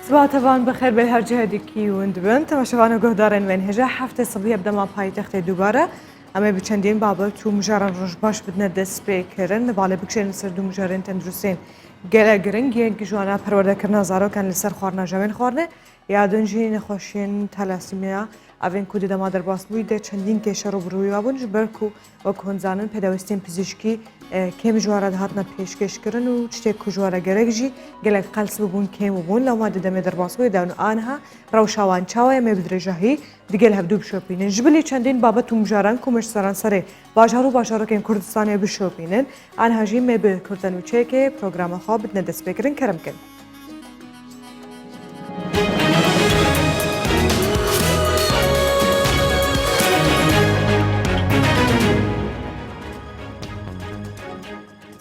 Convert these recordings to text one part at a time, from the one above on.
سباتەوان بەخێر بێ هەر جهێدێکی ون دبن تەماشەوانە گۆدارن وێن هێژە هەفتە سەڵیە بدەما پایتەختێ دووبارە ئەمە بچەندین بابەت و مژاران ڕۆژ باش بدنە دەست پێکردن باڵێ بکشێن لەسەر دوو مژارێن تەندروستین گەلە گرنگیەکی جوانە پەروەردەکردنا زارۆکان لەسەر خواردنەژەوێن خواردنێ یادونجی نەخۆشیên تەلاسیمیا ئەڤێن کودی دەما دەرباس بووی دە چەندین کێشە ڕوبڕووی بوون ji ber ku وەکۆنزانن پێداویستین پزیشکی کێمی ژوارە هاتنە پێشکەشکردن و شتێک ku ژوارە گەرەک jî gelek qels bibûn kêm bûn lewma di demê derbasbûyê de aniha rewşawan çawa em ê bi dirêjahî digel hevdû bişopînin ji bilî çendîn babet û mijaran ku mişseran serê bajar û bajarokên Kurdistanê bişopînin aniha jî me bi Kurdenûçekê programa xwe bidine destpêkirin kerem kin.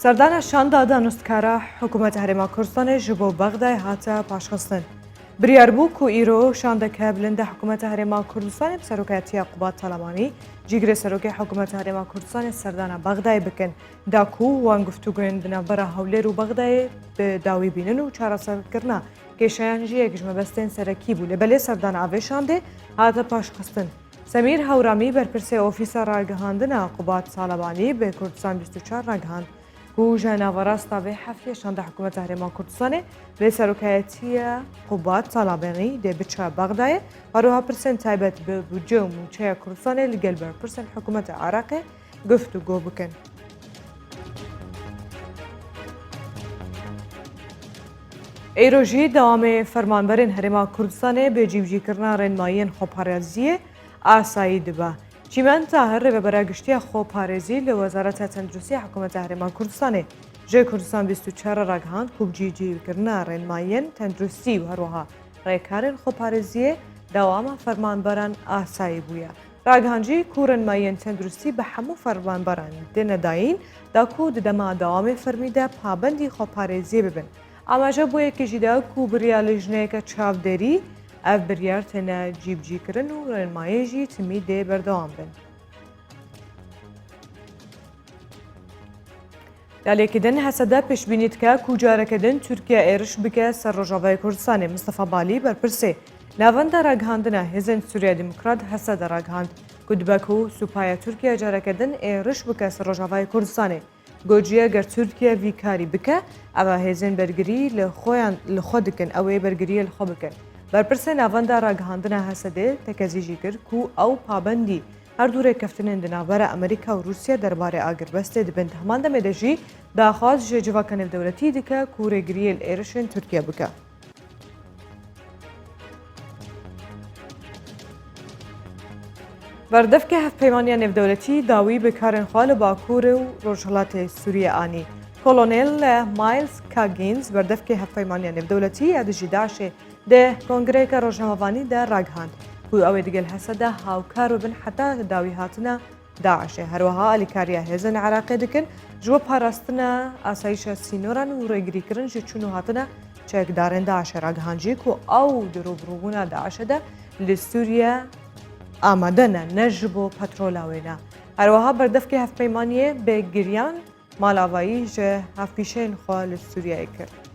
سردana şanda danustkara Hikûmeta Herêma Kurdistanê ji bo Bexdayê hate paşxistin. Biryarbû ku îro şandeke bilind Hikûmeta Herêma Kurdistanê bi seroketiya Qubat Talamanî cîgirê serokê Hikûmeta Herêma Kurdistanê serdana Bexdayê bikin da ku wan guftûguyên di navbera Hewlêr û Bexdayê bi dawî bînin û çareserkirina kêşeyan jî yek ji mebestên serekî bû. Li belê serdana avê şandê hate paşxistin. Semîr Hewramî berpirsê ofîsa ragihandina Qubat Talamanî bi Kurdistan 24 ragihand. و جناواراستا به حفیه شانده حکومت هرما کردستانه به سروکایتی قبات طالبانی ده بچه بغدای و روها پرسن تایبت به بودجه و موچه کردستانه لگل بر پرسن حکومت عراق گفت و گو بکن. ایروژی دوام فرمانبرین هرما کردستانه به جیبجی کرنا رنمایین خوبارزیه آسایی دبا. چیمن تاهر به براگشتی خوب پارێزی لە وەزارەتە تەندروستی حکوومەتە هەرێما کوردستانê ژێ کوردستان 24 ڕگهاند کوبجیجیکردنا ڕێنماییên تەندروستی و هەروەها ڕێکارên خۆپارێزیە داوامە فەرمانبەران ئاسایی بووە. ڕاگەهاندجی کو ڕێنماییên تەندروستی بە هەموو فەرمانبەران دێنەداین داکو ددەما داوامê فەرمیدا پابەندی خۆپارێزیە ببن. ئاماژە بۆ یەکێژیدا کو بریا لیژنەیەکە چاودێری ev biryar têne cîbcîkirin û rênmayê jî timî dê berdewam bin. Dalekî din hesede pêşbînî dike ku careke din Tirkiye êriş bike ser Rojavayê Kurdistanê Mustafa Balî berpirsê navenda ragihandina Hêzên Sûriya Demokrat hesede ragihand ku dibe ku supaya Tirkiye careke din êriş bike ser Rojavayê Kurdistanê. Gojiye ger Tirkiye vî karî bike ev hêzên bergirî li xwe dikin ew ê bergiriyê li xwe bikin. Berpirsê navenda ragihandina Hesedê tekezî jî kir ku ew pabendî her dû rêkeftinên di navbera Amerîka û Rûsya derbarê agirvestê dibin. Heman demê de jî daxwaz ji civaka nêvdewletî dike ku rêgiriyê li êrişên Tirkiye bike. Berdevke hevpeymaniya nêvdewletî dawî bi karên xwe li Bakurê û Rojhilatê Sûriye anî. Kolonel Miles Kagins berdevke hevpeymaniya nêvdewletî ya dijî Daişê ده کنگره‌ک روزنامه‌وانی در راگهاند کو اوی دیگل حسده هاوکار و بن حتی داوی هاتنه داعش هروها الیکاریا هزن عراقی دکن جو پاراستنه آسایش سینوران و رگری کرن چونو هاتنه چک دارن داعش راگهانجی کو او دروبروگونا داعش ده لسوریه آماده نه نجبو پترولاوینا هروها بردفک هفپیمانیه به گریان مالاوایی جه هفپیشین خواه لسوریه کرد.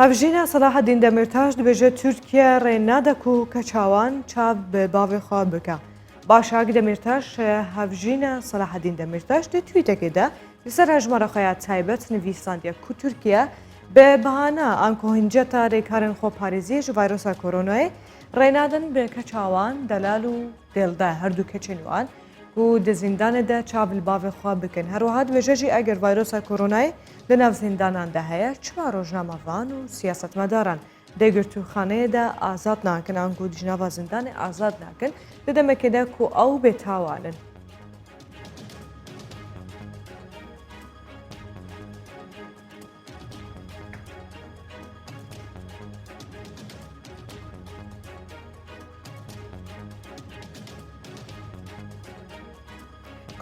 هەڤژینە سەلاحەدین دەمیرتاش دەبێژێت تورکیا ڕێنادە و کەچاوان چاو بە باوێ خوا بکە. باشاک دەمیرتاش هەڤژینە سەلاحەدین دەمیرتاش دە تویتێکێدا لەسەر هەژمارە خۆیان تایبەت نویساندیە کو تورکیا بە بەهانە ئەنکۆهینجەتە ڕێکارên خۆپارێزیە ji ڤایرۆسا کۆرۆنایê ڕێنادن بە کەچاوان دەلال و دێڵدا هەردوو کەچên wan ku di zindanê de çav li bavê xwe bikin. Herwiha dibêje jî eger vîrosa koronayê li nav zindanan de heye çima rojnamevan û siyasetmedaran dêgirtûxaneyê de azad nakin an ku ji nava zindanê azad nakin di demekê de ku ew bêtawan in.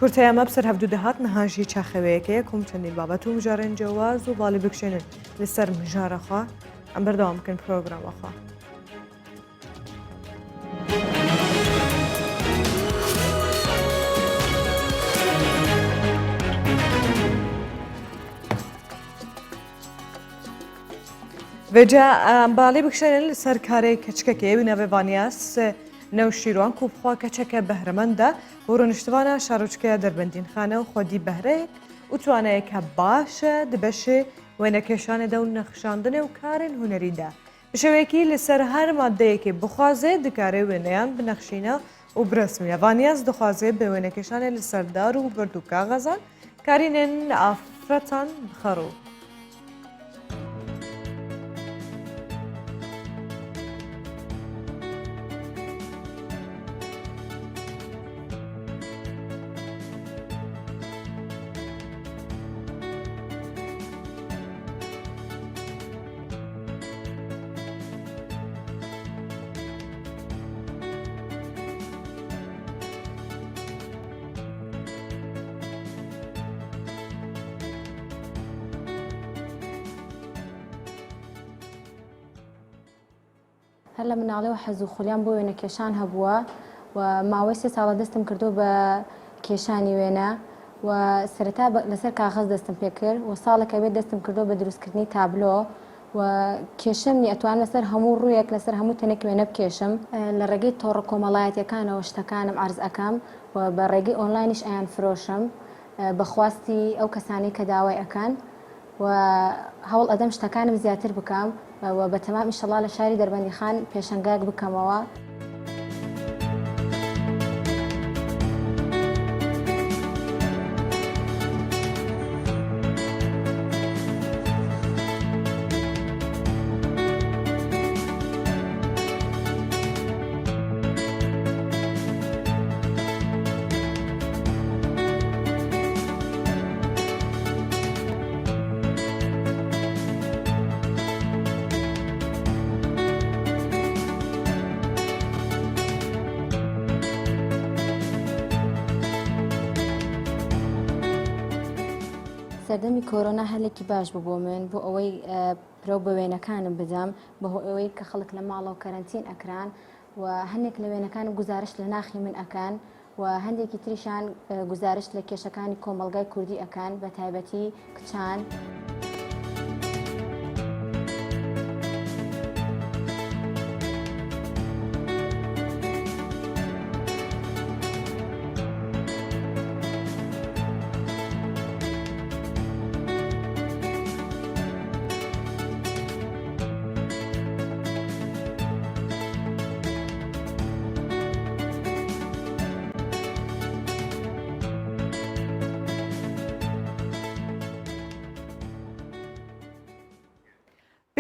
کورتەیە مەبسەر هەفتوو دەهات نەهاژی چاخەوەیەکەیە کۆم چەندین بابەت و مژارێن جیاواز و باڵی بکشێنن لەسەر مژارەخوا ئەم بەردەوام بکەن پرۆگرامەخوا. وجا بالي بکشن لسر کاری کچککی بنا و وانیاس نو شیروان کوب خوا کچک بهرمنده ورنشتوانا شاروچکه در بندین خانه و خودی بهره و توانه که باشه دبشه و نکشان دو نخشاندن و کارن هنری ده بشویکی لسر هر ماده که بخوازه دکاره و نیان بنخشینه و برسمیه وانیاس دخوازه به و نکشان لسر دار و بردو کاغذان کارینن افرتان بخرو هلا مناڵێ و حەز و خولیان بۆ وێنە کێشان هەبووە و ماوەی 3 ساڵە دەستم کردو بە کێشانی وێنە و سەرەتا لەسەر کاغەز دەستم پێ کرد و ساڵێکە بێت دەستم کردو بە دروستکردنی تابلۆ و کێشەمنی ئەتوان لەسەر هەموو ڕوویەک لەسەر هەموو تەنێک وێنە بکێشم لە ڕێگەی تۆڕە کۆمەڵایەتیەکانەوە شتەکانم عەرز ئەکەم و بە ڕێگەی ئۆنلاینیش ئەیان فرۆشم بەخواستی ئەو کەسانی کە داوای ئەکەن و هەوڵ ئەدەم شتەکانم زیاتر بکەم و بەتەمام ئینشەڵا لە شاری دەربەندیخان پێشەنگاک بکەمەوە. سەردەمی کۆرۆنا هەلێکی باش بوو بۆ من بۆ ئەوەی پرۆ بە وێنەکانم بدەم بەهۆ ئەوەی کە خەڵک لە ماڵەوە کەرەنتین ئەکران و هەندێک لە وێنەکانم گزارش لە ناخی من ئەکەن و هەندێکی تریشان گزارش لە کێشەکانی کۆمەلگای کوردی ئەکەن بە تایبەتی کچان.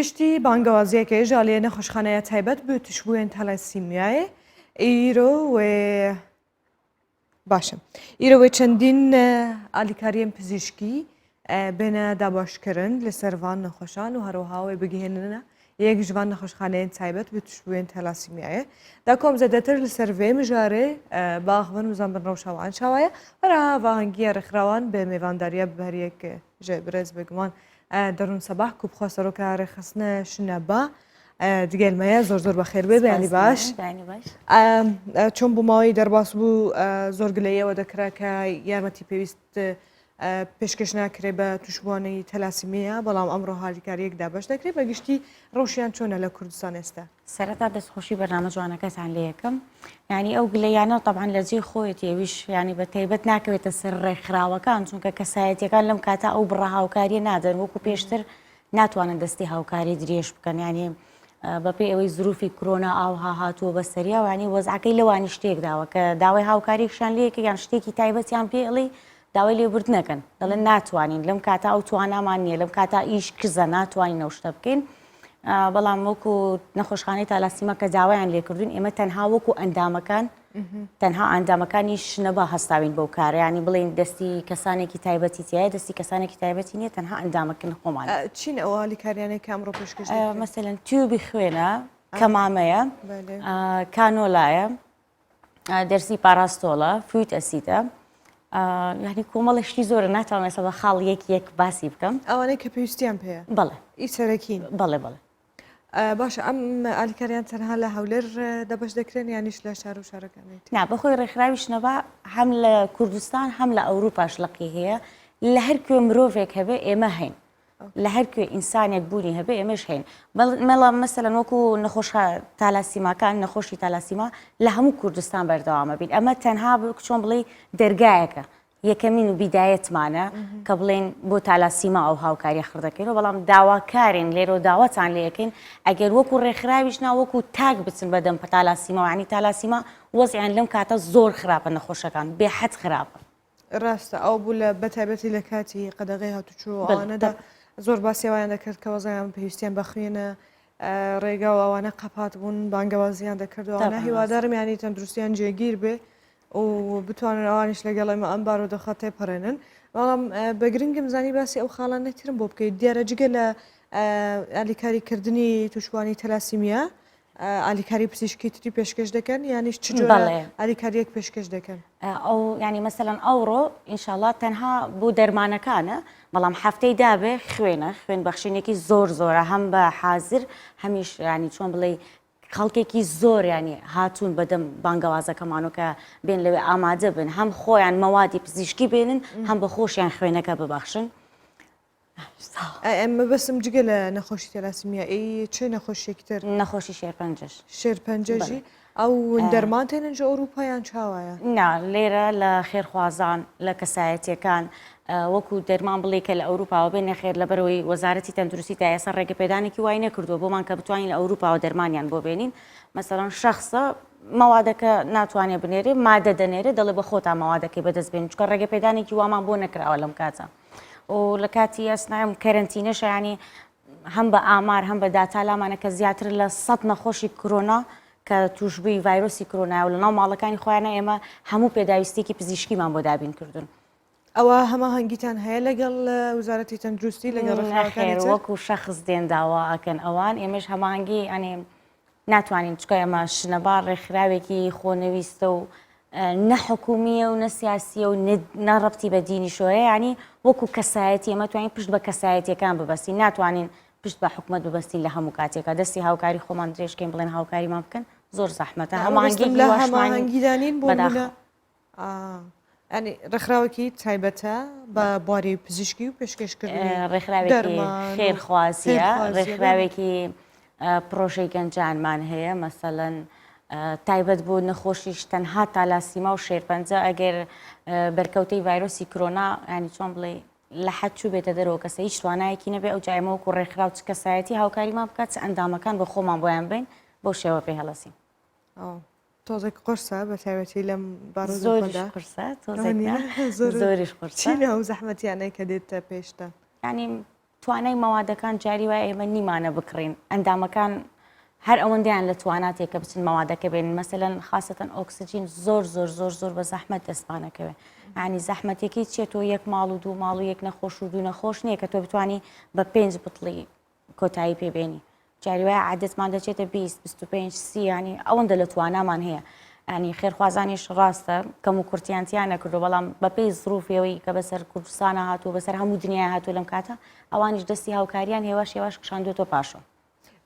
پشتی بانگوازیەکە ژاڵیە نەخۆشخانەیە تایبەت بە توشبووێن تەلاسیمیایە ئیرۆ باشە ئیرۆوە چەندین ئالیکاریەن پزیشکی بێنە داباشکردن لە سەروان نەخۆشان و هەروەهاوێ بگەهێننە یەک ژوان نەخۆشخانەیەن تایبەت بە توشبووێن تەلاسیمیایە دا کۆم زەدەتر لە سەرڤێ مژارێ باخبن وزان بن ڕەوشاوان شاوایە وەرەها ڤاهەنگیە ڕێکخراوان بە میێڤانداریە بەهەریەک ژێ برێز بگومان دەروون سەباح کوبخوا سەرۆکە ڕێخستنە شنەبا دیگەلمەیە زۆر زۆر بەخێر بێ بەیانی باش چۆن بوو ماوەی دەرباس بوو زۆر گلەیەوە دەکرا کە یارمەتی پێویست پێشکەش ناکرێ بە توشبوونەی تەلاسیمیە بەڵام ئەمڕۆ هالیکاریەکدا بەش دەکرێت بە گشتی ڕۆژیان چۆنە لە کوردستان ئێستا سەرەتا دەستخۆشی بەرنامە جوانەکەتان لێ یەکەم ینی ئەو گلەیانە طبعاً لە جێ خۆیەتی ئەویش ینی بە تایبەت ناکەوێتە سەر ڕێکخراوەکان چونکە کەسایەتیەکان لەم کاتە ئەو بڕە هاوکاریە نادەن وەکو پێشتر ناتوانن دەستی هاوکاری درێژ بکەن ینی بەپێی ئەوەی زروفی کۆرۆنا ئاوها هاتووە بە سەریا و ینی وەزعەکەی لەوانی شتێک داوە کە داوای هاوکاریشان لێکە یان شتێکی تایبەتیان پێڵی داوای لێبورد نەکەن دەڵێن ناتوانین لەم کاتە ئەو توانامان نییە لەم کاتە ئیش کزە ناتوانین ئەو شتە بکەین بەڵام وەکو نەخۆشخانەی تالاسیمە کە داوایان لێکردوین ئێمە تەنها وەکو ئەندامەکان تەنها ئەندامەکانیش نەبا هەستاوین بەو کارە ینی بڵێن دەستی کەسانێکی تایبەتی تایە دەستی کەسانێکی تایبەتی نییە تەنها ئەندامەکەن خۆمان چین ئەوە هالیکاریانەی کامڕۆ پێشکەش مەسەلەن تیوبی خوێنە کەمامەیە کانۆلایە دەرسی پاراستۆڵە فویت ئەسیدە یعنی کۆمەڵێشتی زۆرە ناتوانم ئێستا بە خاڵ یەک باسی بکەم ئەوانەی کە پێویستیان پێەیە بەڵێ ئی سەرەکین بەڵێ بەڵێ باشە ئەم ئالیکاریان تەنها لە هەولێر دەبەش دەکرێن یانیش لە شار و شارەکانێت نا بەخۆی ڕێکخراوی شنەبا هەم لە کوردستان هەم لە ئەوروپاش لەقی هەیە لە هەر کوێ مرۆڤێک هەبێ ئێمە هەین لە هەرکوێ ئینسانێک بوونی هەبێ ئێمەش هەین مەڵە مەسەلەن وەکو نەخۆش تالاسیماکان نەخۆشی تالاسیما لە هەموو کوردستان بەردەوامە بین ئەمە تەنها چۆن بڵێ دەرگایەکە یەکەمین و بیدایەتمانە کە بڵێن بۆ تالاسیما ئەو هاوکاری خڕدەکەینەوە بەڵام داواکارین لێرە داواتان لێ یەکەین ئەگەر وەکو ڕێکخراویش نا وەکو تاک بچن بەدەم تالاسیما عنی تالاسیما وەزیان لەم کاتە زۆر خراپە نەخۆشەکان بێحەد خراپە ڕاستە ئەو بوو لە بەتایبەتی لە کاتی قەدەغی هاتوچوو ئەوانەدا زۆر باسیێوایان دەکرد کە وەزایان پێویستیان بەخوێنە ڕێگا و ئەوانە قەپات بوون بانگەوازیان دەکردەوەوانە هیوادارم ینی تەندروستیان جێگیر بێ و بتوانن ئەوانش لەگەڵ ئێمە ئەم بارودۆخە تێپەڕێنن بەڵام بەگرنگم زانی باسی ئەو خاڵان نەترم بۆ بکەیت دیارە جگە لە ئالیکاریکردنی توشکوانی تەلاسیمیە ئالیکاری پزیشکی تری پێشکەش دەکەن یانیش چ جۆرە ئالیکاریەک پێشکەش دەکەن ئەو ینی مەسەلەن ئەوڕۆ ئینشاءڵڵا تەنها بۆ دەرمانەکانە بەڵام هەفتەی دابێ خوێن بەخشینێکی زۆر زۆرە هەم بە حازر هەمیش ینی چۆن بڵێ خەڵکێکی زۆر ینی هاتوون بەدەم بانگەوازەکەمانۆ کە بێن لەوێ ئامادە بن هەم خۆیان مەوادی پزیشکی بێنن هەم بە خۆشیان خوێنەکە ببەخشن ئەمە بەسم جگە لە نەخۆشی تەلاسیمیا چه نەخۆشیێکتر نەخۆشی شێرپەنجەش شێرپەنجەژی ئەو دەرمان تێنن ئەوروپایان چاوایە نا لێرە لە خێرخوازان لە کەسایەتیەکان وەکو دەرمان بڵێ کە لە ئەوروپاوە بێنە خێر لەبەرەوەی وەزارەتی تەندروستی تا ئێستا ڕێگەپێدانێکی وای نەکردووە بۆمان کە بتوانین لە ئەوروپاوە دەرمانیان بۆ بێنین مەسەڵەن شەخصە مەوادەکە ناتوانێت بنێرێ مادە دەنێرێ دەڵێ بە خۆتا مەوادەکەی بەدەست بێن چکە ڕێگەپێدانێکی وامان بۆ نەکراوە لەم کاتە و لە کاتی ئەسنایم کەرنتینەش ینی هەم بە ئامار هەم بە داتالامانە کە زیاتر لە 100 نەخۆشی کۆرۆنا کە توشبووی ڤایرۆسی کۆرۆنایە و لە ناو ماڵەکانی خۆیانە ئێمە هەموو پێداویستێکی پزیشکیمان بۆ دابین کردن ئەوە هەمە هەنگیتان هەیە لەگەڵ وزارەتی تەندروستی لەگەڵ ڕێکخراوەکانی وەکو شەخص دێن داوا ئەکەن ئەوان ئێمەش هەمانگی ئەنێ ناتوانین چکە ئێمە شنەبار ڕێکخراوێکی خۆنەویستە و نەحکومیە و نەسیاسیە و نەڕەبتی بە دینی شۆیە ینی وەکو کەسایەتی ئێمە توانین پشت بە کەسایەتیەکان ببەستی ناتوانین پشت بە حکومت ببەستین لە هەموو کاتێکە دەستی هاوکاری خۆمان درێژکەین بڵێن هاوکاریمان بکەن زۆر زەحمەتە هەمانگی لە هەماهەنگیدانین بۆ ینی ڕێکخراوێکی تایبەتە بە بواری پزیشکی و پێشکەشکردنی ڕێکخراوێکی خێرخوازیە ڕێکخراوێکی پرۆژەی گەنجانمان هەیە مەسەڵەن تایبەت بۆ نەخۆشیش تەنها تالاسیما و شێرپەنجە ئەگەر بەرکەوتەی ڤایرۆسی کۆرۆنا ینی چۆن بڵێ لە حەد چوو بێتە دەرەوە کەسە هیچ توانایەکی نەبێ ئەو جایمە وەکو ڕێکخراو چ کەسایەتی هاوکاریمان بکات چ ئەندامەکان بە خۆمان بۆیان بین بۆ شێوە پێ هەڵەسین تۆزێک قرسە بە تایبەتی لەم زۆریش قرسە زۆریش قرسە و زەحمەتیانەی کە دێتە پێشتە ینی توانای مەوادەکان جاری وایە ئێمە نیمانە بکڕین ئەندامەکان هەر ئەوەندیان لە تواناتێکە بچن مەوادەکە بێن مەسەلەن خاستەن ئۆکسسیجین زۆر زۆر زۆر زۆر بە زەحمەت دەستپانەکەوێ ینی زەحمەتێکی چێتۆ یەک ماڵ و دوو ماڵ و یەک نەخۆش و دوو نەخۆش نییە کە تۆ بتوانانی بە 5 بتڵی کۆتایی پێبێنی جاری وایە عادەتمان دەچێتە 20-25 ینی ئەوەندە لە توانامان هەیە ینی خێرخوازانیش ڕاستە کەم و کورتیانتیان نەکردو بەڵام بەپێی زروفەوەی کە بەسەر کوردستانە هاتووە بەسەر هەموو دنیای هاتوو لەم کاتە ئەوانیش دەستی هاوکاریان هێواش کشاندوێتەوە پاشۆ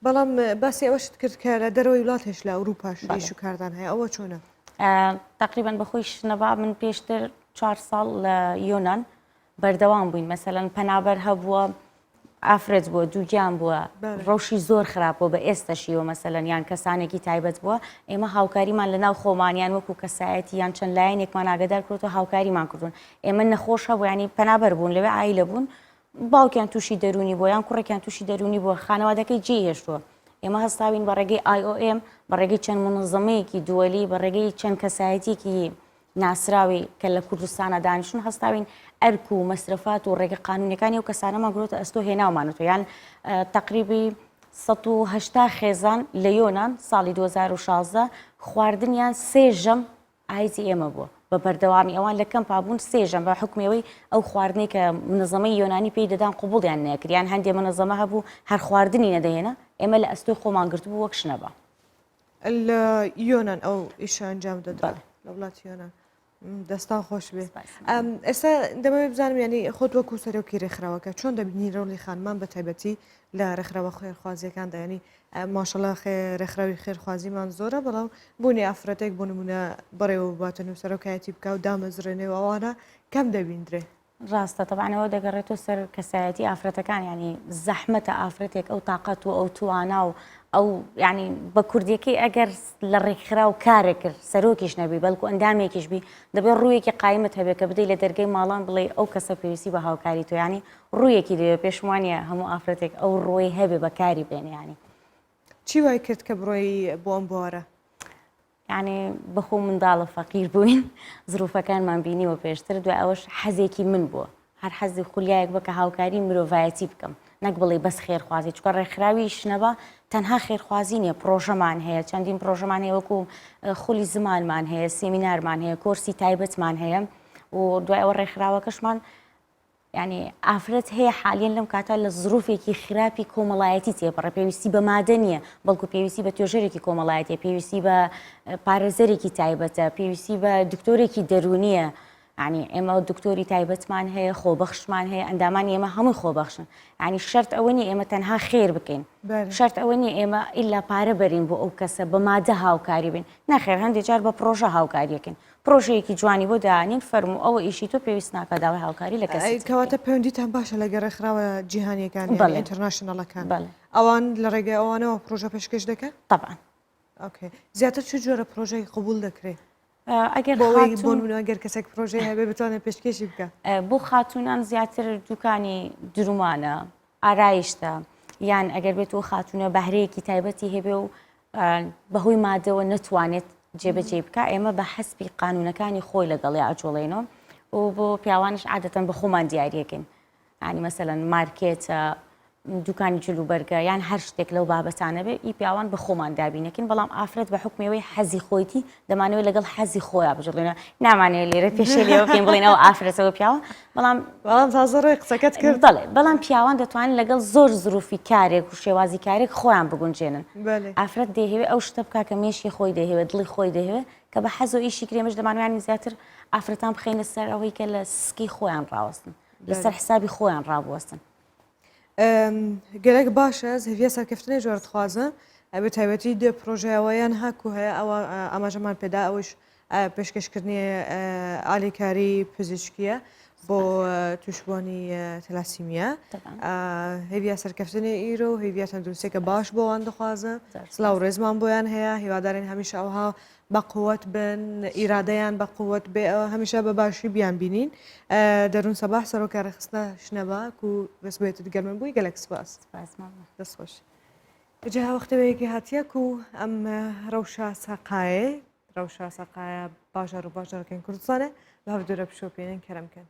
بەڵام باسی ئەوەشت کرد کە لە دەرەوەی وڵاتێش لە ئەوروپاش ڕیش و کاردان هەیە ئەوە چۆنە تقریبان بەخۆی شنەبا من پێشتر 4 ساڵ لە یۆنان بەردەوام بووین مەسەلەن پەنابەر هەبووە ئافرەت بووە دووگیان بووە ڕەوشی زۆر خراپەوە بە ئێستاشیەوە مەسەلەن یان کەسانێکی تایبەت بووە ئێمە هاوکاریمان لە ناو خۆمانیان وەکو کەسایەتی یان چەند لایەنێکمان ئاگادار کردەوە هاوکاریمان کردوون ئێمە نەخۆش هەبوو ینی پەنابەر بوون لەوێ ئایلە بوون باوکیان تووشی دەرونی بۆ یان کوڕێکیان تووشی دەرونی بۆ خانەوادەکەی جێ هێشتووە ئێمە هەستاوین بە ڕێگەی IOM بە ڕێگەی چەند منظەمەیەکی دووەلی بە ڕێگەی چەند کەسایەتێکی ناسراوی کە لە کوردستانە دانیشتون هەستاوین ئەرک و مەسرفات و ڕێگە قانونیەکانی و کەسانەمان گرۆتە ئەستۆ هێناومانەوە یان تقریبی 180 خێزان لە یۆنان ساڵی 2016 خواردنیان 3 ژەم ئایزی ئێمە بووە بە بەردەوامی ئەوان لە کەمپا بوون 3 ژەم بە حکمەوەی ئەو خواردنەی کە منظەمەی یۆنانی پێی دەدان قوبوڵیان نەکرد یان هەندێک منظەمە هەبوو هەر خواردنی نەدەهێنا ئێمە لە ئەستۆی خۆمان گرتبوو وەک شنەبا لە یۆنان ئەو ئیشە ئەنجام دەدا لە وڵاتی یۆنان دەستان خۆش بێ ئێستا دەمەوێت بزانم ینی خۆت وەکو سەرۆکی ڕێکخراوەکە چۆن دەبینی ڕۆڵی خانمان بە تایبەتی لە ڕێکخراوە خێرخوازیەکاندا ینی ماشەڵڵا ڕێکخراوی خێرخوازیمان زۆرە بەڵام بوونی ئافرەتێک بۆ نمونە بەڕێوە باتن و سەرۆکایەتی بکە و دامەزرێنێ و ئەوانە کەم دەبیندرێ ڕاستە تەبانەوە دەگەڕێتەوە سەر کەسایەتی ئافرەتەکان ینی زەحمەتە ئافرەتێک ئەو تااقەت و ئەو توانا و ئەو ینی بە کوردیەکەی ئەگەر لە ڕێکخرا و کارێک کرد سەرۆکیش نەبی بەڵکو ئەندامێکیش بی دەبێت ڕوویەکی قایمت هەبێت کە بدەیت لە دەرگەی ماڵان بڵێ ئەو کەسە پێویستی بە هاوکاری تۆ ینی ڕوویەکی دەوێت پێشمانە هەموو ئافرەتێک ئەو ڕۆی هەبێ بەکاری بێنیانی چی وای کرد کە بڕۆی بۆ ئەم بوارە؟ یعنی بەخۆ منداڵە فەقیر بووین زروفەکانمان بینیوە پێشتر دوای ئەوەش حەزێکی من بووە هەر حەزی خولیایەک بە کە هاوکاری مرۆڤایەتی بکەم نەک بڵێ بەس خێرخوازی چکە ڕێکخراوی شنەبە تەنها خێرخوازی نیە پرۆژەمان هەیە چەندین پرۆژەمان هەیە وەکو خولی زمانمان هەیە سێمینارمان هەیە کۆرسی تایبەتمان هەیە و دوای ئەوە ڕێکخراوەکەشمان ینی ئافرەت هەیە حالیان لەم کاتا لە زروفێکی خراپی کۆمەڵایەتی تێپەڕە پێویستی بە مادە نییە بەڵکو پێویستی بە توێژەرێکی کۆمەڵایەتی پێویستی بە پارێزەرێکی تایبەتە پێویستی بە دکتۆرێکی دەرونیە ینی ئێمە دکتۆری تایبەتمان هەیە خۆبەخشمان هەیە ئەندامان ئێمە هەمووی خۆبەخشن ینی شەرت ئەوە نیە ئێمە تەنها خێر بکەین شەرت ئەوە نیە ئێمە ئیلا پارە بەرین بۆ ئەو کەسە بە مادە هاوکاری بین نەخێر هەندێک جار بە پرۆژە هاوکاریەکەین پرۆژەیەکی جوانی بۆ دانین فەرمو ئەوە ئیشی تۆ پێویست ناکە داوای هاوکاری لە کەسی کەواتە پەیوەندیتان باشە لە گەڕێکخراوە جیهانیەکان ئینتەرناشنەڵەکان ئەوان لە ڕێگەی ئەوانەوە پرۆژە پێشکەش دەکەن؟ طبعاً زیاتر چ جۆرە پرۆژەی قبول دەکرێت؟ ئەگەر ئەگەر کەسێک پرۆژەی هەبێ بتوانێت پێشکەشی بکە بۆ خاتونان زیاتر دوکانی درومانە ئارایشتە یان ئەگەر بێت و خاتونە بەهرەیەکی تایبەتی هەبێ و بەهۆی مادەوە نەتوانێت جێبەجێ بکە ئێمە بە حەسبی قانونەکانی خۆی لەگەڵی ئاجۆڵێنەوە و بۆ پیاوانش عادەتەن بە خۆمان دیارەکەین ینی مەسەلەن مارکێتە دوکانی جلوبەرگە یان هەر شتێک لەو بابەتانە بێ ئی پیاوان بە خۆمان دابینەکەین بەڵام ئافرەت بە حکمەوەی حەزی خۆیتی دەمانەوەی لەگەڵ حەزی خۆیان بژڵێنە نامانەوە لێرە پێشێ لێەوە پێم بڵێنەوە ئافرەتەوە پیاوە بەڵام تازە ڕێ قسەکەت کرد بەڵام پیاوان دەتوانین لەگەڵ زۆر زروفی کارێک و شێوازی کارێک خۆیان بگونجێنن ئافرەت دەیهوێت ئەو شتە بکا کە مێشی خۆی دەهێوێت دڵی خۆی دەهێوێت کە بە حەز و ئیشی کرێمەش دەمانوانی زیاتر ئافرەتان بخەینە سەر ئەوەی کە لە سکی خۆیان ڕاوەستن لەسەر حسابی خۆیان ڕابوەستن گەلێک باشە هێویە سەرکەفتنی جۆرە دخوازن ئەبێ تایبەتی دێ پرۆژەوەیان هەکو هەیە ئەوە ئاماژەمان پێدا ئەوش پێشکەشکردنی ئالیکاری پزیشکیە بۆ توشبوونی تەلاسیمیە هێویە سەرکەفتنی ئیرۆ و هێویە تەندروستێکە باش بۆوان دەخوازن سلااو ڕێزمان بۆیان هەیە هیوادارین هەمیشە ئەوها بە قووەت بن ئیرادەیان بە قووەت بێ هەمیشە بە باشی بیان بینین دەروون سەباح سەرۆکارە خستە شنەباک و بەسبێت گەرمن بووی گەلێک سپاس دەستخۆش جا وەختەوەیەکی هاتیەک و ئەم ڕەوشە سەقایە ڕەوشە سەقایە باژەڕ و باژەڕەکەن کوردستانە بە هەفتەرە پشۆپێنن کەرەمکەن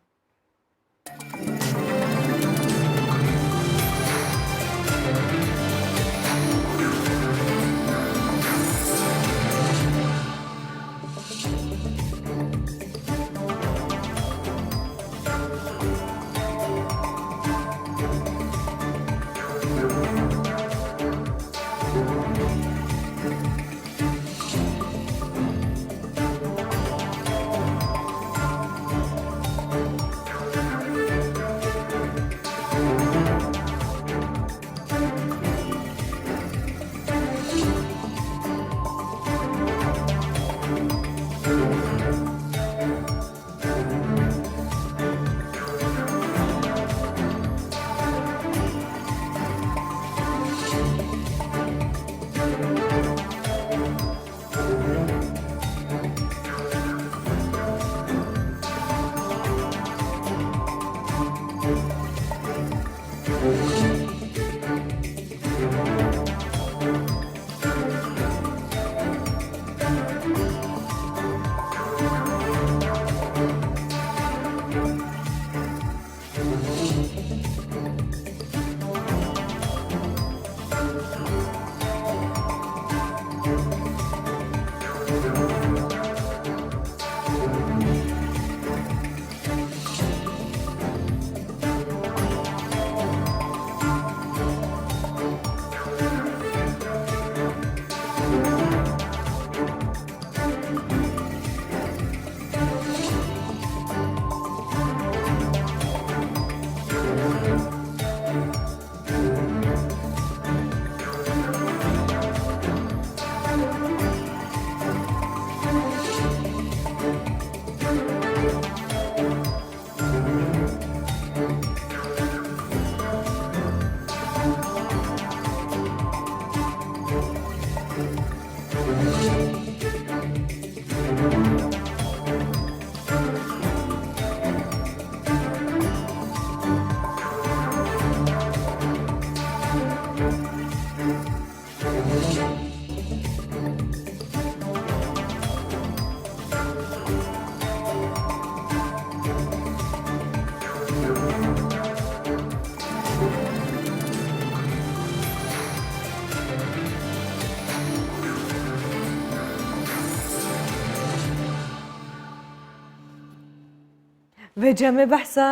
بەجەمێ بەحسە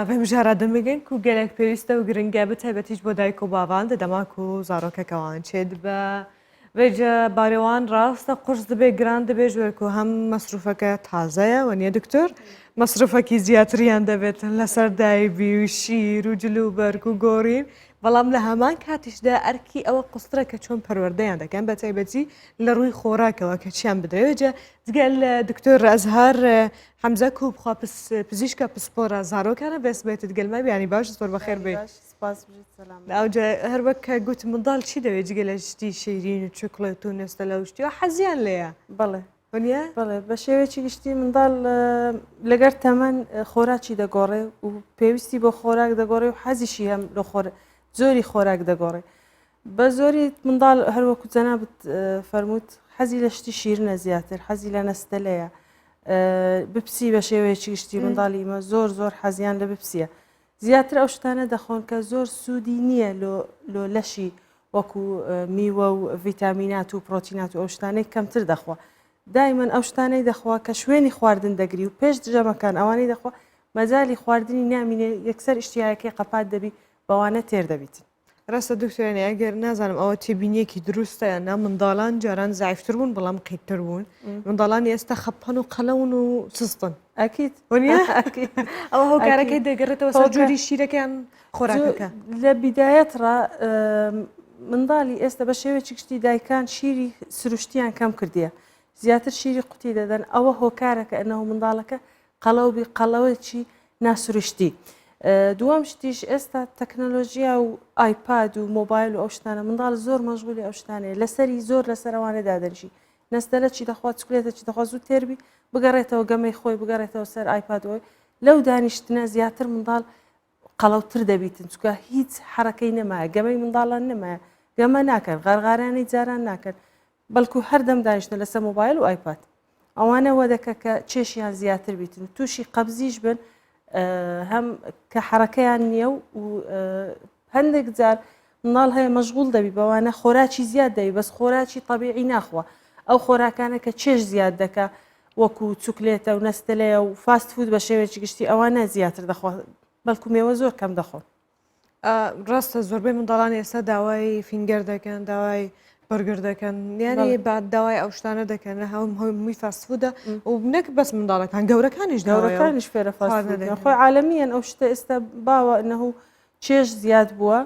بەمژارە دەمەگەن و گەلێک پێویستە و گرنگە بتایبەتیش بۆ دایک و باوان دەدەماک و زارۆکەکەوان چێت بە بێجە بارێوان ڕاستە قورس دەبێ گران دەبێ ژێرک و هەم مەسروفەکە تازەیە و نییە دکتۆر مەسروفەکی زیاتریان دەبێت لەسەر دایبی و شیر و جلو و بەرگ و گۆڕین بەڵام لە هەمان کاتیشدا ئەرکی ئەوە قوسترە کە چۆن پەروەردەیان دەکەن بە تایبەتی لە ڕووی خۆراکەوە کە چیان بدرێوێجە جگەل دکتۆر ئەزهار حەمزە و بخوا پزیشکە پسپۆرە زارۆکانە بەس بێتت گەلمە بیانی باش زۆر بەخێر بێ ئەوجا هەر وەک کە گوت منداڵ چی دەوێت جگە لە شتی شیرین و چکڵێت و نێستە لەو شتیوە حەزیان لێیە بەڵێ بڵێ بە شێوەیەکی گشتی منداڵ لەگەر تەمەەن خۆراکی دەگۆڕێ و پێویستی بۆ خۆراک دەگۆڕێ و حەزیشی هەم لە زۆری خۆراک دەگۆڕێ بە زۆری منداڵ هەروەکو جەنابەت فەرمووت حەزی لە شتی شیرنە زیاتر حەزی لە نەستەلەیە بپسی بە شێوەیەکی گشتی منداڵی مە زۆر حەزیان لە بپسیە زیاتر ئەو شتانە دەخۆن کە زۆر سوودی نییە لۆ لەشی وەکو میوە و ڤیتامینات و پرۆتینات و ئەو شتانەی کەمتر دەخوا دایمەن ئەو شتانەی دەخوا کە شوێنی خواردن دەگری و پێش ژەمەکان ئەوانەی دەخوا مەجای خواردنی نامینێ یەکسەر ئیشتیایەکەی قەپات دەبی بەوانە تێر دەبیت ڕاستە دکتۆرێنێ ئەگەر نازانم ئەوە تێبینیەکی دروستە نا منداڵان جاران زایفتر بوون بەڵام قیتتر بوون منداڵانی ئێستا خەپەن و قەلەون و سستن ئەکیت ئەوە هۆکارەکەی دەگەڕێتەوە سەر جۆری شیرەکەیان خۆراکەکە لە بیدایەتڕ منداڵی ئێستا بە شێوەیەکی گشتی دایکان شیری سروشتیان کەم کردیە زیاتر شیری قوتی دەدەن ئەوە هۆکارەکە ئەنەوە منداڵەکە قەڵەوبی قەڵەوەکی ناسروشتی دووەم شتیش ئێستا تەکنەلۆژیا و ئایپاد و مۆبایل و ئەو شتانە منداڵ زۆر مەشغولی ئەو شتانەیە لەسەری زۆر لەسەرەوانە دادەنشی نەستەلە چی دەخوات چکلێتە چی دەخوا زوو تێربی بگەڕێتەوە گەمەی خۆی بگەڕێتەوە سەر ئایپادەوەی لەو دانیشتنە زیاتر منداڵ قەڵەوتر دەبیتن چکە هیچ حرەکەی نەمایە گەمەی منداڵان نەمایە گەمە ناکەن غەرغارانەی جاران ناکەن بەڵکو هەردەم دانیشتە لەسەر مۆبایل و ئایپاد ئەوانە وە دەکە کە چێشیان زیاتر بیتن تووشی قەبزیش بن هەم کە حرەکەیان نییە و هەندێک جار مناڵ هەیە مەشغوڵ دەبی بەوانە خۆراکی زیاد دەبی بەس خۆراکی طبیعی ناخوە ئەو خۆراکانە کە چێش زیاد دەکا وەکو چوکلێتە و نەستەلەیە و فاست فود بە شێوێکی گشتی ئەوانە زیاتر دەخوا بەڵکو مێوە زۆر کەم دەخۆن ڕاستە زۆربەی منداڵان ئێستا داوای فینگەر دەکەن داوای بەرگر دەکەن یانی با داوای ئەو شتانە دەکەن هەمووی فاستفودە و نەک بەس منداڵەکان گەورەکانیش گەورەکانیش فێرە خۆی عالەمیان ئەو شتە ئێستا باوە نەهوو چێش زیاد بووە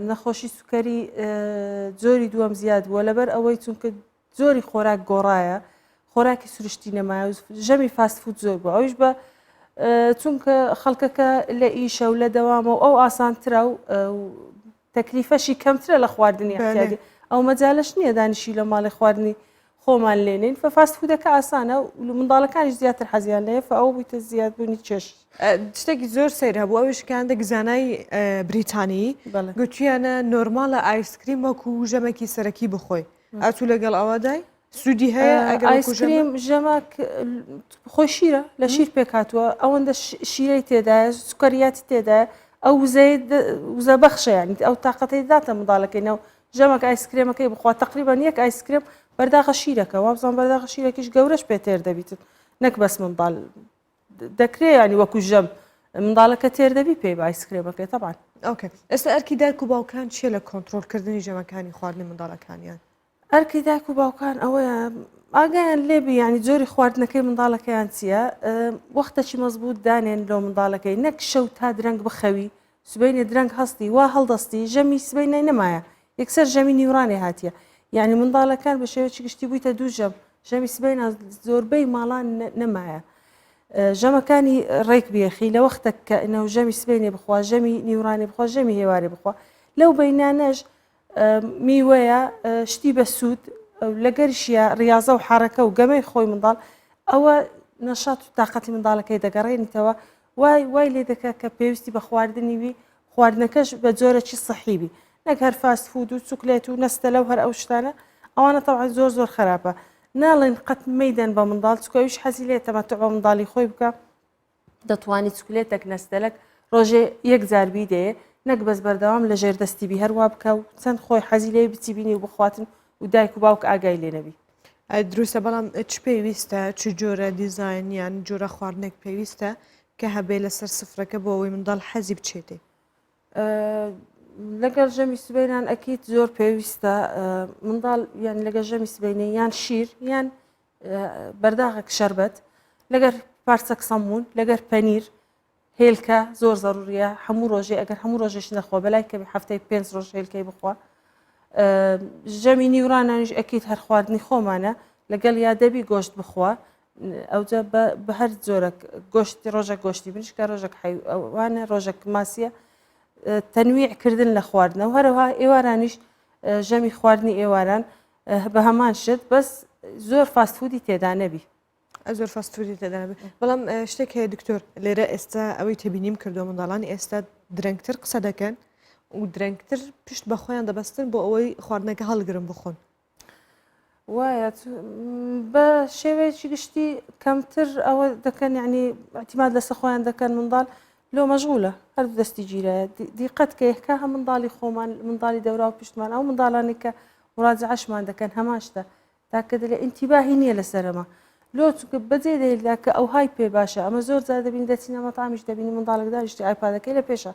نەخۆشی سوکەری زۆری دووەم زیاد بووە لەبەر ئەوەی چونکە زۆری خۆراک گۆڕایە خۆراکی سروشتی نەمایە ژەمی فاستفود زۆر بووە ئەویش بە چونکە خەڵکەکە لە ئیشە و لە دەوامە و ئەو ئاسانترە و تەکلیفەشی کەمترە لە خواردنی احتیاجی ئەو مەجالش نییە دانیشی لە ماڵی خواردنی خۆمان لێنین فاست فودەکە ئاسانە و منداڵەکانیش زیاتر حەزیان لێ ئەو بوویتە زیادبوونی چێش شتێکی زۆر سەیر هەبوو ئەوشکیاندا گزانای بریتانی گوتیانە نۆرمالە ئایسکریم وەکو ژەمێکی سەرەکی بخۆی ئەتوو لەگەڵ ئەوەدای سوودی هەیە ئایسکریم ژەمەک خۆی شیرە لە شیر پێکاتوە ئەوەندە شیرەی تێدایە سوکەریاتی تێدایە ئەو وزە بەخشەیان ئەو تااقەتی داتە منداڵەکەینەوە ژەمەک ئایسکرێمەکەی بخوا تقریبان یەک ئایسکرێم بەرداغە شیرەکە وابزان بەرداغە شیرەکیش گەورەش پێتێر دەبیتن نەک بەس منداڵ دەکرێت ینی وەکو ژەم منداڵەکە تێر دەبی پێی بە ئایسکرێمەکەی تەبان ئۆکێ ئێستا ئەرکی دایک و باوکان چیە لە کۆنتترۆلکردنی ژەمەکانی خواردنی منداڵەکانیان ئەرکی دایک و باوکان ئەوەیە ئاگایان لێبی ینی زۆری خواردنەکەی منداڵەکەیان چییە وەختەی مەزبوط دانێن لەو منداڵەکەی نەک شەو تا درەنگ بخەوی سبەینێ درەنگ هەستی وا هەڵدەستی ژەمی سبەینەی نەمایە یەکسەر ژەمی نیورانی هاتیە یعنی منداڵەکان بە شێوەیەکی گشتی بوویتە دوو ژەم ژەمی سبەینە زۆربەی ماڵان نەمایە ژەمەکانی ڕێک بێخی لە وەختە کە ئەو ژەمی سبەینێ بخوا ژەمی نیورانی بخوا ژەمی هێوارێ بخوا لەو بەینانەش میوەیە شتی بە سوود لەگەریشیە ڕاضە و حرەکە و گەمەی خۆی منداڵ ئەوە نەشات و تااقەتی منداڵەکەی دەگەڕێنیتەوە وای لێ دەکات کە پێویستی بە خواردنی وی خواردنەکەش بە جۆرەی سەحیبی نەک هەر فاست فود و چوکلێت و نەستە لەو هەر ئەو شتانە ئەوانە تەواو زۆر خراپە ناڵێن قەت مەیدەن بە منداڵ چکەویش حەزی لێ تەمەتع بە منداڵی خۆی بکە دەتوانانی چوکلێتێک نەستەلک ڕۆژێ یەک جاربی دەیە نەک بەس بەردەوام لە ژێر دەستیبی هەروە بکە و چەند خۆی حەزی لێ بچی بینی و بخواتن و دایک و باوک ئاگای لێ نەبی دروستە بەڵام چ پێویستە چ جۆرە دیزاین یان جۆرە خواردنێک پێویستە کە هەبێ لەسەر سفرەکە بۆ ئەوەی منداڵ حەزی بچێتێ لەگەڵ ژەمی سبەینان ئەکیت زۆر پێویستە منداڵ یان لەگەڵ ژەمی سبەینێ یان شیر یان بەرداغێک شەربەت لەگەر پارچەک سەمون لەگەر پەنیر هێلکە زۆر زەروریە هەموو ڕۆژێ ئەگەر هەموو ڕۆژێش نەخۆ بەلای کەمی هەفتەی 5 ڕۆژ هێلکەی بخوا ژەمی نیورانانیش ئەکیت هەر خواردنی خۆمانە لەگەڵ یادەبی گۆشت بخوا ئەوجا بە هەر جۆرە گۆشتی ڕۆژێک گۆشتی بنشکە ڕۆژێک حیوانە ڕۆژێک ماسیە تەنویعکردن لە خواردنە و هەروها ئێوارانیش ژەمی خواردنی ئێواران بە هەمان شت بەس زۆر فاستفودی تێدا نەبی زۆر فاستفودی تێدا نەبێ بەڵام شتێک هەیە دکتۆر لێرە ئێستا ئەوەی تێبینیم کردو منداڵانی ئێستا درەنگتر قسە دەکەن و درەنگتر پشت بە خۆیان دەبەستن بۆ ئەوەی خواردنەکە هەڵگرن بخۆن وایە بە شێوەیەکی گشتی کەمتر ئەوە دەکەن یعنی اعتیماد لەسەر خۆیان دەکەن منداڵ لۆ مەشغولە هەر دەستی گیرایە دیقەت کە هە منداڵی خۆمان منداڵی دەورا و پشتمان ئەو منداڵانی کە مراجعەشمان دەکەن هەمان شتە تاکە دەڵێ ئینتیباهی نییە لەسەرەمە لۆ چونکە بەجێ دەیدا کە ئەو های پێ باشە ئەمە زۆر جار دەبین دەچینە مەتامیش دەبینی منداڵێک دانیشتی ئایپادەکەی لە پێشە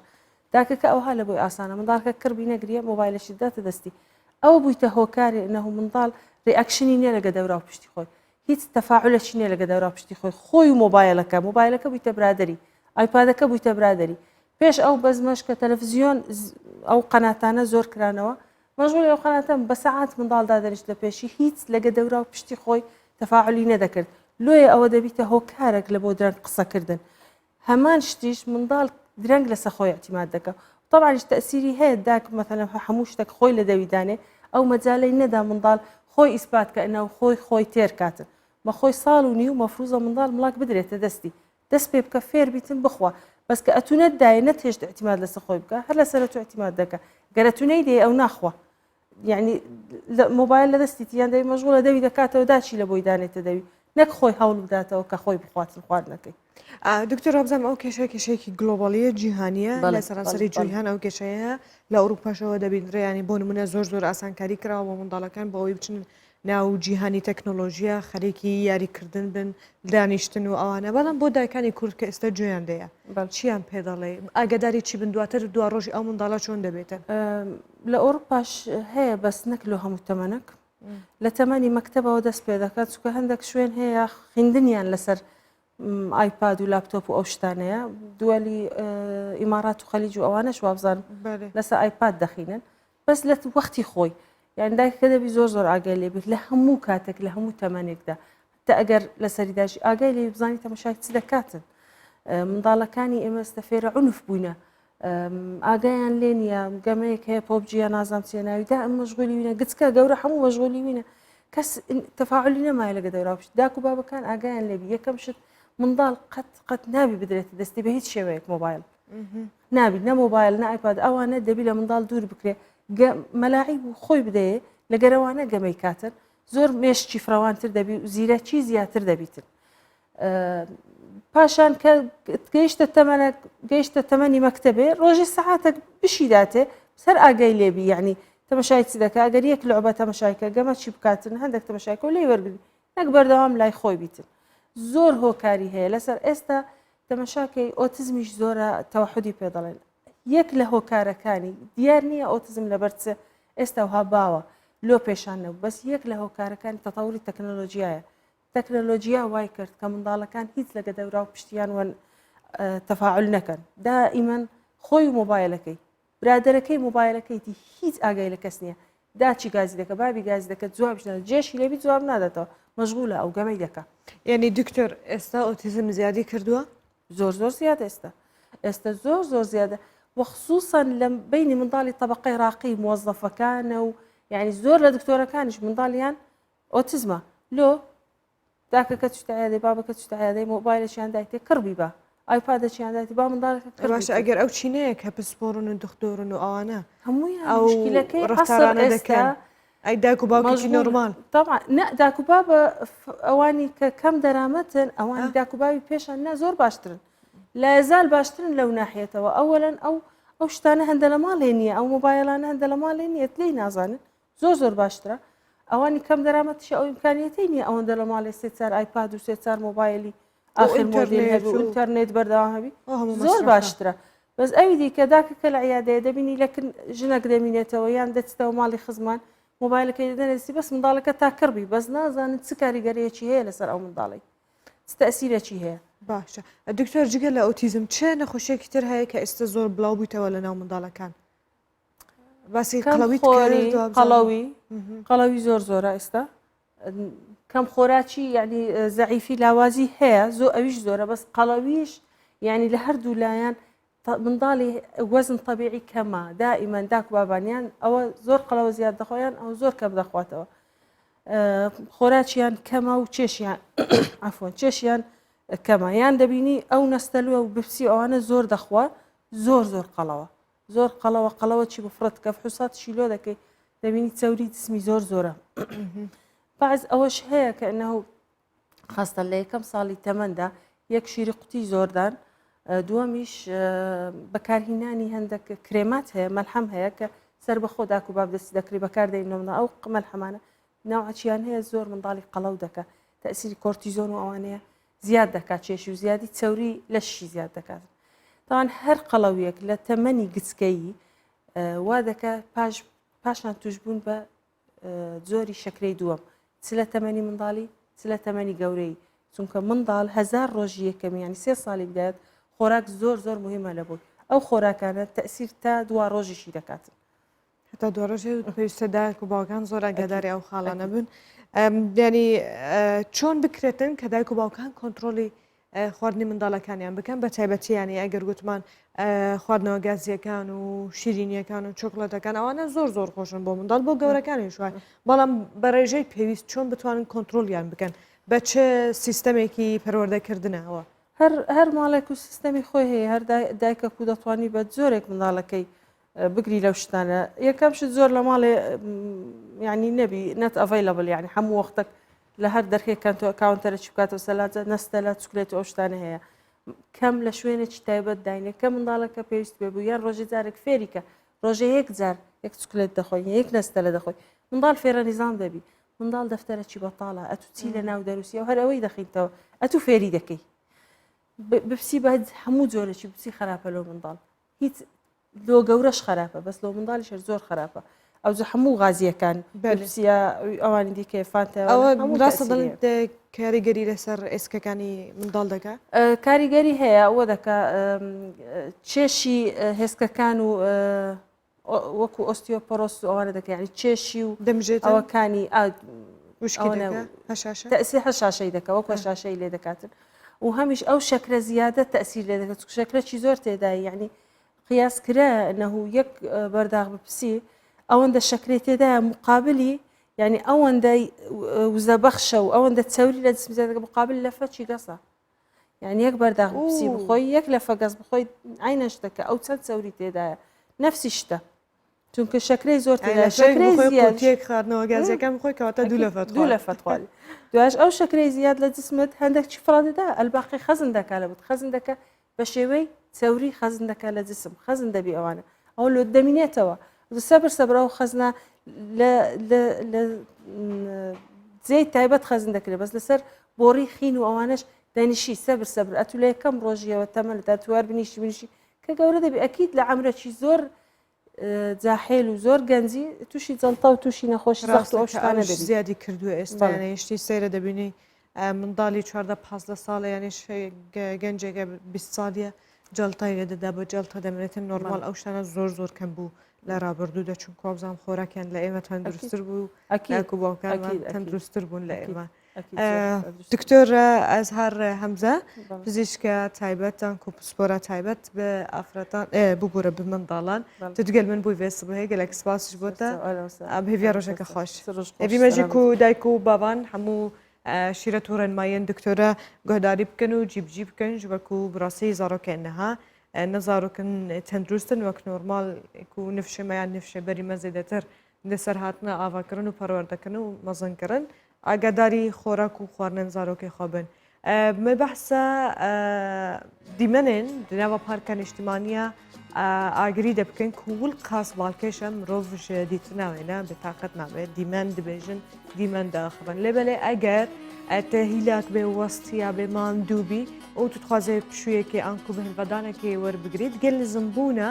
داکە کە ئەوها لە بۆی ئاسانە منداڵکە کڕبی نەگریە مۆبایلەشی داتە دەستی ئەو بوویتە هۆکارێ نەهوو منداڵ ڕێئەکشنی نییە لەگە دەورا و پشتی خۆی هیچ تەفاعولەکی نییە لەگە دەورا و پشتی خۆی و مۆبایلەکە بوویتە برادەری ئایپادەکە بوویتە برادەری پێش ئەو بەزمەش کە تەلەڤیزیۆن ئەو قەناتانە زۆر کرانەوە مەژغوڵی ئەو قەناتە بە سەعات منداڵدا دەنیشت لە پێشی هیچ لەگە دەورا و پشتی خۆی تەفاعلی نەدەکرد لۆیە ئەوە دەبیتە هۆکارێک لە بۆ درەنگ قسەکردن هەمان شتیش منداڵ درەنگ لەسەر خۆی اعتیماد دەکات طبعاش تەسیری هەیە داک مثلا هەموو شتێک خۆی لە دەویدانێ ئەو مەجالەی نەدا منداڵ خۆی ئیسپات کە ئەناو خۆی تێر کاتن بە خۆی ساڵ و نی و مەفروزە منداڵ مڵاک بدرێتە دەستی دەست پێ بکە فێر بیتن بخوا بەس کە ئەتونەت دایە نەتێشت اعتیماد لەسەر خۆی بکە هەر لەسەر تو اعتیماد دەکە گەرەتونەی دێ ئەو ناخوا یعنی مۆبایل لە دەستی یان دەوی مەژغوڵە دەوی دەکاتەوە داچی لە بۆی دانێتە دەوی نەک خۆی هەوڵ بداتەوە کە خۆی بخواتن خواردنەکەی دکتۆر ئەبزانم ئەو کێشەیەکی گلۆبالیە جیهانیە لە سەرانسەری جیهان ئەو کێشەیە لە ئەوروپاشەوە دەبینرێ ینی بۆ نمونە زۆر ئاسانکاری کراوە بۆ منداڵەکان بەوەی بچن ناو جیهانی تەکنۆلۆژیە خەرێکی یاریکردن بن دانیشتن و ئەوانە بەڵام بۆ دایکانی کورد کە ئێستا گوێیان دەیە چیان پێدەڵێ ئاگداری چی بن دواتر دو ڕۆژی ئەو منداڵە چۆن دەبێتە لە ئەوروپاش هەیە بەس نەک لە هەموو تەمەنک لە تەمەنی مەکتەبەوە دەست پێ دەکات چکە هەندێک شوێن هەیە خوێندنیان لەسەر ئایپاد و لاپتۆپ و ئەو شتانەیە دووەلی ئیمارات و خەلیج و ئەوانەش وابزان لەسەر ئایپاد دەخینن بەس لە وەختی خۆی یان دایکەکە دەبی زۆر ئاگای لێ بێت لە هەموو کاتێک لە هەموو تەمەنێکدا تا ئەگەر لە سەریداشی ئاگای لێ بزانی تەماشای چ دەکاتن منداڵەکانی ئێمە ئێستەفێرە عنف بووینە ئاگایان لێ نییە گەمەیەک هەیە پۆبجیە نازام چێ ناویدا ئەم مەشغولی وینە گچکە گەورە هەموو مەشغولی وینە کەس تەفاعلی نەمایە لەگە دەوراپشت داک و بابەکان ئاگایان لێبی یەکەم شت منداڵ قەت نابی بدرێتە دەستی بە هیچ شێوەیەک مۆبایل نابی نە مۆبایل نە ئایپاد ئەوانە دەبی لە منداڵ دوور بکرێ مەلاعیب و خۆی بدەیە لەگەرەوانە گەمەی کاتن زۆر مێشتی فراوانتر دەبی و زیرەکی زیاتر دەبیتن پاشان کە گەیشتە تەمەنی مەکتەبێ ڕۆژی سەعاتێک بشیداتێ سەر ئاگای لێبی یعنی تەمەشای چی دەکە ئەگەر یەک لعبە تەمەشایکە گەمە چی بکاتن هەندێک تەمەشایکە و لێ وەرگری نەک بەردەوام لای خۆی بیتن زۆر هۆکاری هەیە لەسەر ئێستا تەمەشاکەی ئۆتیزمیش زۆرە تەوحودی پێ دەڵێن یەک لە هۆکارەکانی دیار نییە ئۆتیزم لەبەرچە ئێستا وها باوە لۆ پێشان نەبوو بەس یەک لە هۆکارەکانی تەتەوری تەکنۆلۆژیایە تەکنۆلۆژیا وای کرد کە منداڵەکان هیچ لەگە دەورا و پشتیان وەن تەفاعل نەکەن دائیمەن خۆی و مۆبایلەکەی برادەرەکەی مۆبایلەکەیتی هیچ ئاگای لە کەس نییە داچی گازی دەکە بابی گازی دەکەت جوابش نادات جێشی لێبی جواب ناداتەوە مەشغولە ئەو گەمەی دەکە یعنی دکتۆر ئێستا ئۆتیزم زیادی کردووە زۆر زیاد ئێستا زۆر زیادە وەخصوصاً لە بینی منداڵی طبقەی ڕاقی موەزەفەکانە و یعنی زۆر لە دکتۆرەکانیش منداڵیان ئۆتیزمە لۆ داکەکە شتایادەی بابەکە شتایادەی مۆبایلەشیان دایتێ کڕبی بە ئایپادەچیان دایتی با منداڵەکە باشە ئەگەر ئەو چینەیە کە پسپۆڕن و دکتۆرن و ئەوانە هەموویان ئەو مشکلەکەی ڕفتارانە دەکەن ئەی داک و باوکێکی نۆرمال طبعا داک و بابە ئەوانی کە کەم دەرامەتن ئەوانی داک و باوی پێشان نا زۆر باشترن لا یزال باشترن لەو ناحیەتەوە ئەوەلەن ئەو شتانە هەندە لە ماڵێ نییە ئەو مۆبایلانە هەندە لە ماڵێ نیە لی نازانن زۆر باشترە ئەوانی کەم دەرامەتیش ئەو ئیمکانیەتی نییە ئەوەندە لە ماڵێ سێ چار ئایپاد و سێ چار مۆبایلی آخر ئینتەرنێت مۆدیل هەبی و و- ئینتەرنێت بەردەوام هەبی هەموو زۆر مەسرەفە. باشترە بەس ئەوی دیکە داکە لە عیادەیە دەبینی لەکن ژنەك دەمینێتەوە یان دەچتەوە ماڵی خزمان مۆبایلەکەی دەنێسی بەس منداڵەکە تا کڕبی بەس نازانن چ کاریگەریەکی هەیە لەسەر ئەو منداڵی چ تەسیرێکی هەیە باشە دکتۆر جگە لە ئۆتیزم چه نەخۆشیێکی تر هەیە کە ئێستا زۆر بڵاو بوویتەوە لە ناو منداڵەکان باسی قەڵەویت قەڵەوی زۆر زۆرە ئێستا کەم خۆراکی یعنی زەعیفی لاوازی هەیە زۆر ئەویش زۆرە بەس قەڵەویش یعنی لە هەردوو لایەن منداڵی وەزن طبیعی کەمە دائیمەن داک بابانیان ئەوە زۆر قەڵەوە زیاد دەخۆیان ئەو زۆر کەم دەخواتەوە خۆراکیان کەمە و چێشیان ئەفۆن چێشیان کەمە یان دەبینی ئەو نەستەلووە و بپسی ئەوانە زۆر دەخوا زۆر زۆر قەڵەوە زۆر قەڵەوە چی بفرەت کە حوسات شیلۆ دەکەی دەبینی چەوری جسمی زۆر زۆرە باز ئەوەش هەیە کە ئەنەو خاستە لە یەکەم ساڵی تەمەندا یەک شیری قوتی زۆردان دووەمیش بەکارهینانی هەندێک کرێمات هەیە مەلحەم هەیە کە سەر بە خۆ داک و بابدەستی دەکری بەکاردەینەوە ئەو مەلحەمانە ناوچیان هەیە زۆر منداڵی قەڵەو دەکە تەسیری کۆرتیزۆن و ئەوانەیە زیاد دەکات چێشی و زیادی چەوری لەشی زیاد دەکات تاوان هەر قەڵەویەک لە تەمەنی گچکەیی وا دەکە پاشان توشبوون بە زۆری شەکرەی دووەم چ لە تەمەنی منداڵی چ لە تەمەنی گەورەی چونکە منداڵ 1000 ڕۆژی یەکەمی ینی 3 ساڵی بدایەت خۆراک زۆر زۆر مهمە لە بووی ئەو خۆراکانە تەسیر تا 2 ڕۆژیشی دەکاتن هەتا دوڕۆژێ پێویستە دایک و باوکان زۆر ئاگاداری ئەو خاڵانە بن ینی چۆن بکرێتن کە دایک و باوکان کۆنتترۆلی خواردنی منداڵەکانیان بکەن بە تایبەتیانی ئەگەر گوتمان خواردنەوە گازیەکان و شیرینیەکان و چۆکلەتەکان ئەوانە زۆر زۆر خۆشن بۆ منداڵ بۆ گەورەکانی شوای بەڵام بەڕێژەی پێویست چۆن بتوانن کۆنتترۆلیان بکەن بە چه سیستەمێکی پەروەردەکردنەوە هەر ماڵێک و سیستەمی خۆی هەیە هەر دایکە کو دەتوانی بە زۆرێک منداڵەکەی بگری لەو شتانە یەکەمشت زۆر لە ماڵێ ینی نەبی نەت ئەڤیلەبل یعنی هەموو وەختێک لە هەر دەرکێکان تۆ کاونتەرەی بکاتەوە سەلاجە نەستە لە چکلێت ئەو شتانە هەیە کەم لە شوێنێکی تایبەت داینێ کە منداڵەکە پێویست پێ بوو یان ڕۆژی جارێک فێریکە ڕۆژە یەک جار یەک چکلێت دەخۆی یەک نەستە لە دەخۆی منداڵ فێرە نیزام دەبی منداڵ دەفتەرەکی بەتاڵە ئەتو چی لە ناو دەروسی و هەر ئەوەی دەخیتەوە ئەتو فێری دەکەی بپسی باید هەموو جۆرەی بپسی خراپە لەو منداڵ هیچ لۆ گەورەش خراپە بەس لەو منداڵی شەر زۆر خراپە ئەو هەموو غازیەکان بەلپسیە ئەوانی دیکە فانتە ئەوە ڕاستە دەڵێن کاریگەری لەسەر ئێسکەکانی منداڵ دەکات کاریگەری هەیە ئەوە دەکا چێشی هێسکەکان و وەکو ئۆستیۆپۆرۆس و ئەوانە دەکە ینی چێشی و دەمژێت ئەوەکانی هەشاشە تەسی هەشاشەی دەکە وەکو هەشاشەی لێ دەکاتن و هەمیش ئەو شەکرە زیادە تەسیر لێ دەکات شەکرەی زۆر تێدای یعنی قیاسکرا نەهوو یەک بەرداغ بپسی ئەوەندە شەکرێت تێدایە مقابلی یعنی ئەوەندەی وزە بەخشە و ئەوەندە چەوری لە جسمی زیادەکە مقابل لە فەچی گەسە یعنی یەک بەرداغ بپسی بخۆی یەک لە فەگەس بخۆی عینە شتەکە ئەو چەند چەوری تێدایە نەفسی شتە چونکە شەکرەی زۆر تێدایە شەکرەی زیاد خواردنەوە گازەکان بخۆی کەواتە دوو لە فەت خواردی دوایش ئەو شەکرەی زیاد لە جسمت هەندێک چی فڕادەدا ئەلباقی خەزن دەکا لە بوت خەزن دەکە بە شێوەی چەوری خەزن دەکا لە جسم خەزن دەبی ئەوانە ئەو لۆ دەمینێتەوە سەبرەوە خەزنا لە جێی تایبەت خەزن دەکرێت بەس لەسەر بۆڕی خین و ئەوانش دەنیشی سەبر ئەتو لە یەکەم ڕۆژیەوە تەمەن تا توار بنیشی کە گەورە دەبی ئەکیید لە عەمرێکی زۆر جاحێل و زۆر گەنجی تووشی جەڵتا و تووشی نەخۆشی زەخت و ئەو شتانە زیادی کردووە ئێستا شتی سەیرە دەبینی منداڵی 14-15 ساڵە یعنی گەنجێکە 20 ساڵیە جەڵتای لێ دەدا بە جەڵتە دەمرێتن نۆرمال ئەو شتانە زۆر کەم بوو لە ڕابردوو دەچون کۆبزان خۆراکیان لە ئێمە تەندروستتر بوو ئەکو باوکانمان تەندروستتر بوون لە ئێمە دکتۆر ئەزهار هەمزە پزیشکە تایبەتان کوپسپۆرە تایبەت بە ئافرەتان ببوورە بە منداڵان تگەل من بووی وێست بهەیە گەلێک سپاسش بۆتە هێویا ڕۆژەکە خۆش هێویمەژیک و دایک و بابان هەموو شیرە و ڕێنمایەن دکتۆرە گۆداری بکەن و جیبجی بکەن ژبەکو براسی زارۆکێنەها نەزارۆکن تەندروستن وەک نۆرمال و نفشەمەیان نفشە بەری مەزێدەتر لەسەر هاتنە ئاواکردن و پەروەردەکردن و مەزنکردن ئاگاداری خۆراک و خواردنە زارۆکەی خۆبن مە بەحسە دیمەنێن دناوە پارکە نیشتیمانیە ئاگری دەبکەن کوول قاس باڵکێشە مرۆڤ دیتناوێنە بتاقەت نامێت دیمەن دەبێژن دیمەن داخبن لێبەلێ ئەگەر تهیلاک به وەستیا بێ ماندووبی ئەو تخوازێ پشوویەکی ئەنکو بە هلڤدانێکی وەربگریت گەل زمبوونە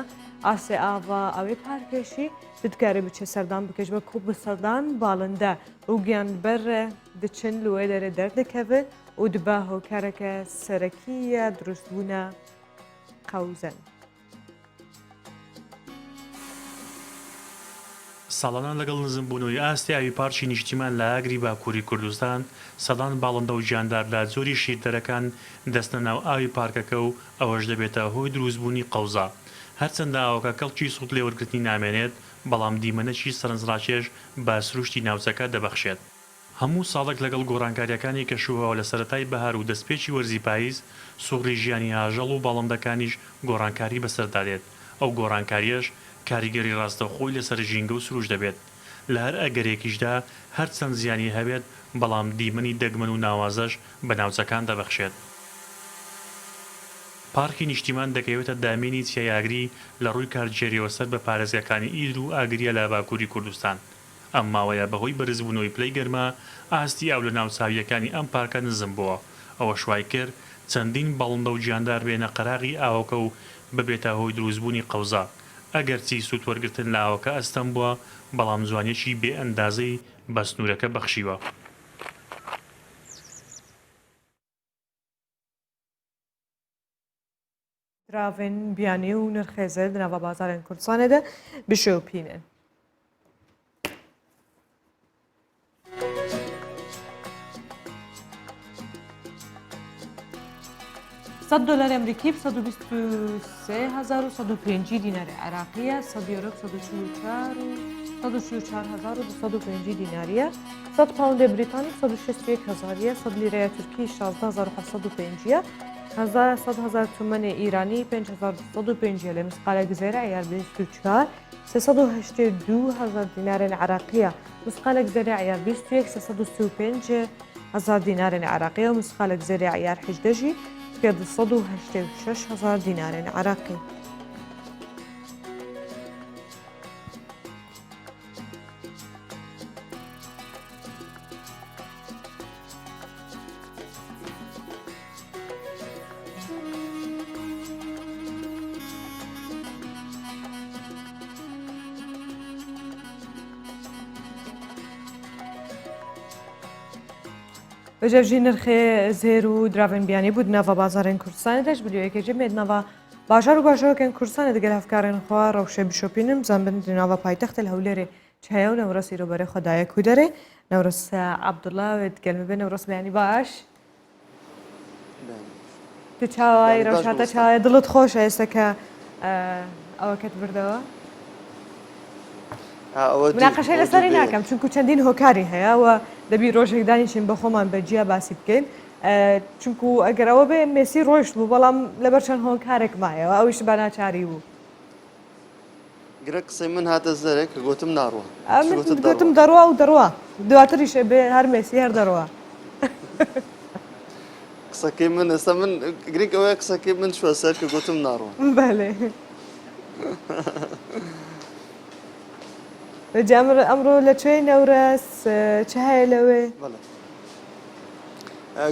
ئاسێ ئاوا ئەوەی پارکێشی بتکارێ بچێ سەردان بکەش بە کوب بە سەردان باڵندە و گیان بەرە دچن لێ دەرە دەردەکەوێت و دبا هۆکارەکە سەرەکیە دروستبوونە قەوزەن. ساڵانان لەگەڵ نزمبوونەوەی ئاستیاوی پارکی نیشتیمان لە ئاگری باکووری کوردستان سەدان باڵندە و گیاندار لە جۆری شیردەرەکان دەستنە ناو ئاوی پارکەکە و ئەوەش دەبێتە هۆی دروستبوونی قەوزە. هەرچەندە ئاوەکە کەڵکی سوود لێوەرگرتنی نامێنێت بەڵام دیمەنەکی سەرنجڕاکێش بە سروشتی ناوچەکە دەبەخشێت. هەموو ساڵێک لەگەڵ گۆڕانکاریەکانی کەشوهەوە لە سەرەتای بەهار و دەستپێکی وەرزی پاییز سوغری ژیانی هاژەڵ و باڵندەکانیش گۆڕانکاری بەسەردادێت. ئەو گۆڕانکاریەش کاریگەری ڕاستەوخۆی لەسەر ژینگە و سروش دەبێت. لە هەر ئەگەرێکیشدا هەر چەند زیانی هەبێت بەڵام دیمەنی دەگمەن و ناوازەش بە ناوچەکان دەبەخشێت. پارکی نیشتیمان دەکەوێتە دامێنی چیایاگری لە ڕووی کارجێریەوە سەر بە پارێزگاکانی ئیدر و ئاگریە لە باکووری کوردستان. ئەم ماوەیە بەهۆی بەرزبوونەوەی پلەی گەرمە ئاستی ئاو لە ناوچاویەکانی ئەم پارکە نزم بووە. ئەوە شوای کرد چەندین باڵندە و گیاندار بێنە قەراغی ئاوەکە و ببێتە هۆی دروستبوونی قەوزە. ئەگەرچی سوود وەرگرتن لە ئاوەکە ئەستەم بووە بەڵام جوانێکی بێ ئەندازەی بە سنوورەکە بەخشیوە. دراڤên بیانî û nirxêzê di nava bazarên Kurdistanê de bişopînin. $100 امریکی 123,105 دینار عراقیه 144,205 دیناریه 100 پوند بریتانی 161,000 100 لیره ترکی 16,705 100,000 تومن ایرانی 5,205 لمثقال جزيرة عيار 24 382,000 دينار عراقية مثقال جزيرة عيار 21 335,000 دينار عراقية ومثقال جزيرة عيار 11 386,000 دينار عراقي. بەجێبژی نرخێ زێر و دراڤên بیانی بود ناڤە بازارên Kurdistanê de ji biliyokê mê nava bajar û bajarokên Kurdistanê digel hevkarên xwe rewşê bişopînin zembin di nava paytextê li Hewlêrê çaya û newres îroberê xwe daye ku derê newres Abdullah wê digel me bê newres beyanî baş tu çawayî rewşata çawayê dilit xweş e êsteke ew ket birdewa مناقەشەی لەسەری ناکەم چونکو چەندین هۆکاری هەیە و دەبی ڕۆژێک دانیشین بە خۆمان بەجیا باسی بکەین چونکو ئەگەرەوە بێ مێسی ڕۆیشت بوو بەڵام لەبەر چەند هۆکارێک مایەوە ئەویش بە ناچاری بوو گرە قسەی من هاتە زەرێک کە گوتم ناڕوە گوتم دەڕوا و دەڕوا دواتریشە بێ هەر مێسی هەر دەڕوا قسەکەی من ئێستا من گرنگ ئەوەیە قسەکەی من چوە سەر کە گوتم ناڕوە بەڵێ جامر ئەمڕۆ لەکوێ نەورەس چ هەیە لەوێ؟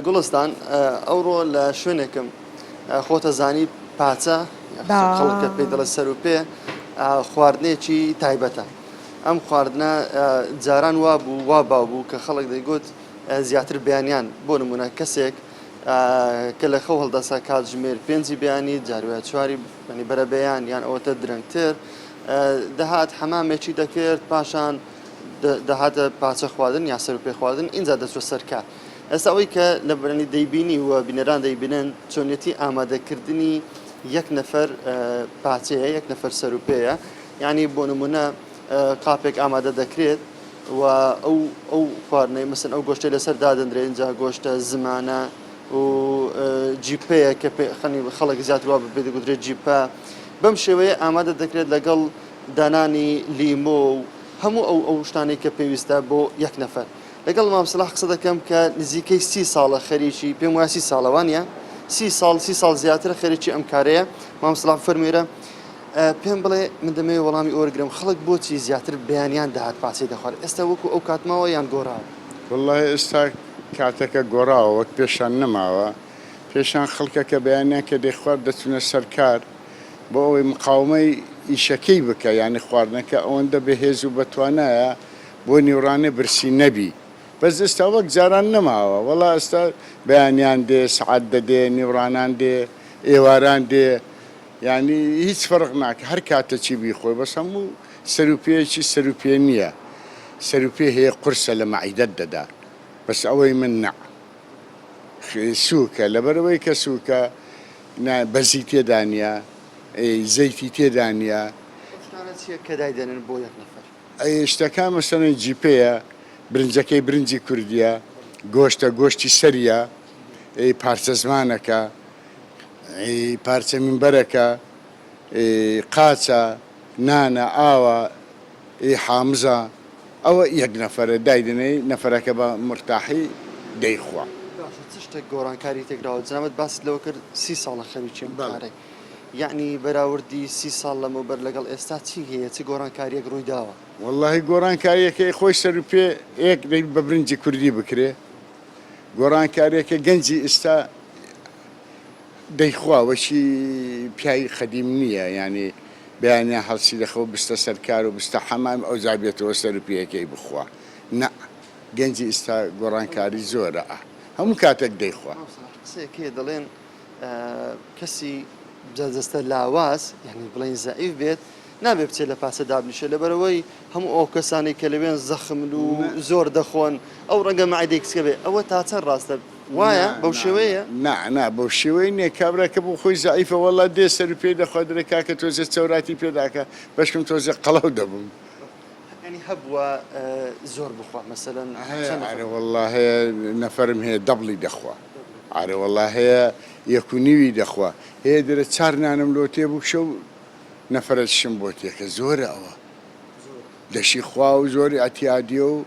گوڵستان ئەوڕۆ لە شوێنێکم خۆتە زانی پاچە خەڵکە پێی دەڵێت سەر و پێ خواردنێکی تایبەتە. ئەم خواردنە جاران وا بوو وا باو بوو کە خەڵک دەیگوت زیاتر بیانیان بۆ نمونە کەسێک کە لە خەو هەڵدەسا کاتژمێر 5 بیانی جاروە 4 بەرە بەیان یان ئەوەتە درەنگتر دەهات حەمامێکی دەکرد پاشان دەهاتە پاچە خواردن یا سەر و پێ خواردن اینجا دەچوە سەرکار. ئێستا ئەوەی کە لە بەرەنی دەیبینی و بینەران دەیبینن چۆنیەتی ئامادەکردنی یەک نەفەر پاچەیە یەک نەفەر سەر و پێیە یعنی بۆ نمونە قاپێک ئامادە دەکرێت و ئەو خواردنەی مەسەن ئەو گۆشتەی لەسەر دادەندرێت اینجا گۆشتە زمانە و جیپەیە کە خەڵک زیاتر وا بێ دەگوترێت جیپە بەم شێوەیە ئامادە دەکرێت لەگەڵ دانانی لیمۆ و هەموو ئەو شتانەی کە پێویستە بۆ یەک نەفەر لەگەڵ مام سەلاح قسە دەکەم کە نزیکەی 30 ساڵە خەریکی پێم وایە 30 ساڵەوانە 30 ساڵ زیاتر خەریکی ئەم کارەیە مام سەلاح فەرموویرە پێم بڵێ من دەمەوێت وەڵامی ئۆرگرم خەڵک بۆچی زیاتر بەیانیان داهات پاچەی دەخوارد ئێستا وەکو ئەو کاتماوە یان گۆڕاوە والله ئێستا کاتەکە گۆڕاوە وەک پێشان نەماوە پێشان خەڵکەکە بەیانیان کە دەی خوارد دەچونە سەرکار بۆ ئەوەی مقاومەی ئیشەکەی بکە یعنی خواردنەکە ئەوەندە بەهێز و بەتوانایە بۆ نیورانە برسی نەبی بەس ئێستا وەک جاران نەماوە وەڵا ئێستا بەیانیان دێ سعات دەدێ نیورانان دێ ئێواران دێ ینی هیچ فەرق ناکە هەر کاتە چی بیخۆی بەس هەموو سەروپێکی سەروپێ نییە سەروپێ هەیە قورسە لە مەعیدەت دەدا بەس ئەوەی من نە سووکە لەبەرەوەی کە سووکە بەزی تێدانە زەیتی تێدانە کە دایدێنن بۆ یەک نەفەر شتەکان مەسەڵەن جیپەیە برنجەکەی برنجی کوردیە گۆشتە گۆشتی سەریە پارچە زمانەکە پارچە منبەرەکە قاچە نانە ئاوە حامزە ئەوە یەک نەفرە دایدنەی نەفرەکە بە مرتاحی دەیخوا شتێک گۆڕانکاری تێکراوە جنابەت باست لەوە کرد 30 ساڵە خەریکی بڵارەی یعنی بەراوردی 30 ساڵ لەمەوبەر لەگەڵ ئێستا چی هەیە چی گۆڕانکاریەک ڕووی داوە واللهی گۆڕانکاریەکەی خۆی سەروپێ یەک بە برنجی کوردی بکرێ گۆڕانکاریەکە گەنجی ئێستا دەیخواوەشی پیاوی خەدیم نییە ینی بەیانیان هەڵسی دەخەوە بستە سەرکار و بستە حەمام ئەو زابێتەوە سەروپیەکەی بخوا نە گەنجی ئێستا گۆڕانکاری زۆرە هەموو کاتێک دەیخوا قسەیەکێ دەڵێن کەسی جەستە لاواز یعنی بڵین زەعیف بێت نابێ بچێت لە پاسە دابنیشە لەبەرەوەی هەموو ئەو کەسانی کە لەوێن زەخمن و زۆر دەخۆن ئەو ڕەنگە مەعیدەی کچکە بێ ئەوە تا چەند ڕاستە وایە بەو شێوەیە نا بەو شێوەی نییە کابراکە بۆ خۆی زعیفە وەڵا دێ سەر پێ دەخوا درێکا کە تۆزە چاوراتی پێداکە بەشکم تۆزە قەڵەو دەبووم ینی هەبووە زۆر بخوا مەسەلەن ئارە وەڵا هەیە نەفەرم هەیە دەبڵی دەخوا ئارە وەڵا هەیە یەکونیوی دەخوا هەیە دەرە چار نانم لۆ تێ بوو شەو نەفرە شم بۆ تێکە زۆرە ئەوە دەشی خوا و زۆری ئەتیادیە و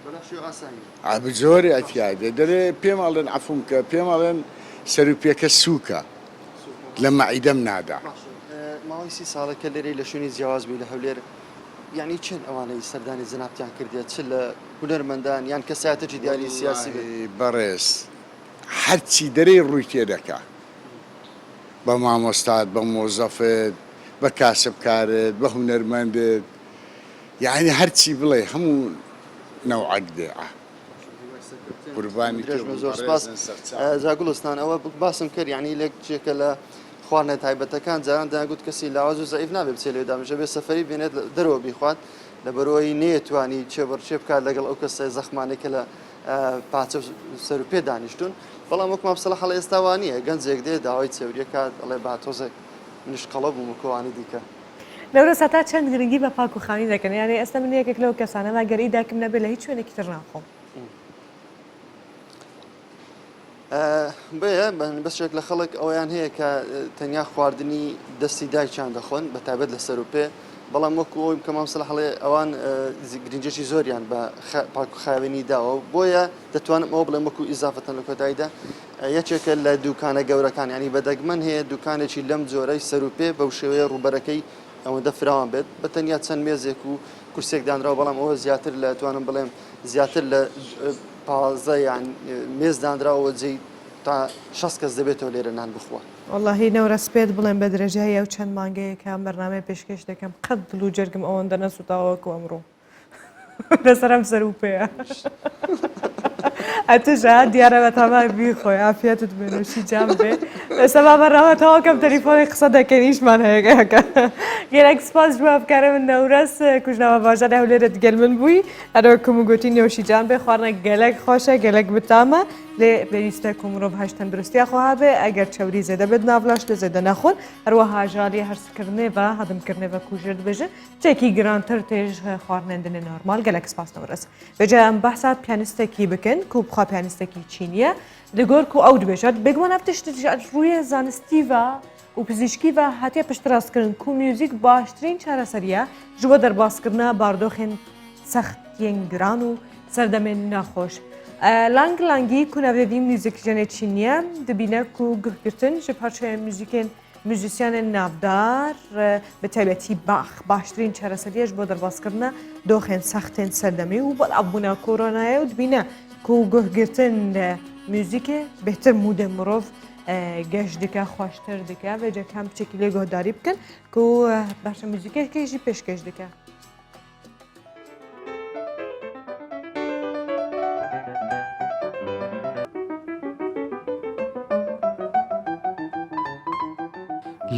زۆری ئەتیادە دەرێ پێماڵێن عەفوم کە پێماڵێن سەروپێکە سووکە لە مەعیدەم نادا ماوەی 30 ساڵەکە لێرەی لە شوێنی جیاواز بووی لە هەولێر یعنی چەند ئەوانەی سەردانی جنابتیان کردێت چ لە هونەرمەندان یان کەسایەتێکی دیاری سیاسی بەڕێز هەرچی دەرەی ڕووی تێدەکا بە مامۆستات بە مۆزەفت بە کاسبکارت بە هونەرمەندت یعنی هەرچی بڵێ هەموو نەوعەک دێ قوربانی زۆر سپاس جاگوڵستان ئەوە باسم کرد یعنی لێکێکە لە خواردنە تایبەتەکان جاران داگوت کەسی لاواز و زەعیف نابێت بچێت لێ دامژە بێ سەفەری بێنێت دەرەوە بیخوات لەبەرەوەی نەیەتوانی چێبەرچێ بکات لەگەڵ ئەو کەسای زەخمانێکە لە پاچە سەر و پێ دانیشتون بەڵام وەک مەبسەلە هەڵە ئێستاوانیە گەنجێک دێ داوای چێوریە کات ئەڵێ با تۆزێک منیشقەڵە بووم و کۆوانی دیکە لەورە سەتا چەند گرنگی بە پاک و خاوین دەکەن یعنی ئێستا من یەکێک لەو کەسانەما گەری داکم نەبێت لە هیچ شوێنێکی تر ناخۆم بێ بەشێک لە خەڵک ئەویان هەیە کە تەنیا خواردنی دەستی دایکیان دەخۆن بە تایبەت لە سەر و پێ بەڵام وەکو ئەوی کە مامسەلە هەڵێ ئەوان گرنجێکی زۆریان بە پاک و خاوێنی داوە بۆیە دەتوانم ئەوە بڵێم وەکو ئیزافەتەن لە کۆتاییدا یەکێکە لە دوکانە گەورەکان ینی بەدەگمەن هەیە دوکانێکی لەم جۆرەی سەر و پێ بەو شێوەیە ڕوبەرەکەی ئەوەندە فراوان بێت بە تەنیا چەند مێزێک و کورسێک دانراوە بەڵام ئەوە زیاتر لە توانم بڵێم زیاتر لە پازە یان مێز دانراوە جێی تا 6 کەس دەبێتەوە لێرە نان بخوا واللهی نەورە سپێت بڵێن بە درێژایی ئەو چەند مانگەیەکە بەرنامەی پێشکەش دەکەم قەت دڵ و جەرگم ئەوەندە نەسوتاوەکو ئەمڕۆ لەسەرم سەر و پێە ئەتژە دیارە بە تەمای بیخۆی ئافیەتت بێنوشی جام بێ لەسەبا بەڕاوەتەوە کەم تەلیفۆنی قسە دەکەین هیچمان هەیەگەکە گەلێک سپاس جوابکارە من نەورەس کوژنەوە باژە هەولێرت گەل من بووی ئەرۆکم و گوتی نێوشی جان بێ خواردنە گەلێک خۆشە گەلێک بتامە لێ پێویستە کو مرۆڤ هەشتەن درستیا خۆها بێ ئەگەر چەوری زێدە بێت ناڤلاش لە زێدە نەخۆن هەروەها ژالی هەرسکردنێ بە هەدمکردنێ بە کوژرت بێژن چێکی گرانتر تێژ خواردنێندنێ نۆرمال گەلێک سپاس نەورەس بەجێ ئەم بەحسا پیانیستێکی بکەن کو بخوا پیانیستێکی چینیە لەگۆر و ئەو دبێژات بێگومان ئەفتشت ڕوویە زانستیڤە و پزیشکیڤە هاتیە پشتڕاستکردن کو میوزیک باشترین چارەسەریە ji بۆ دەرباسکردنا باردۆخێن سەختیên giran û serdemên naxweş. Lang langî ku navêdî mûzik jenê çîniye dibîne ku guhgirtin ji parçeyên mûzîkên müzisyenên navdar bi taybetî baştirîn çareseriye ji bo derbaaskirina doxên sextên serdemê û belavbûna koronayê û dibîne کو گوهگرتن لە موزیکێ بهتر مودە مرۆڤ گەشت دکە خواشتر دکە بەجە کەم بچێکی لێ گۆداری بکەن کو باشە موزیکێکیشی پێشکەش دکە.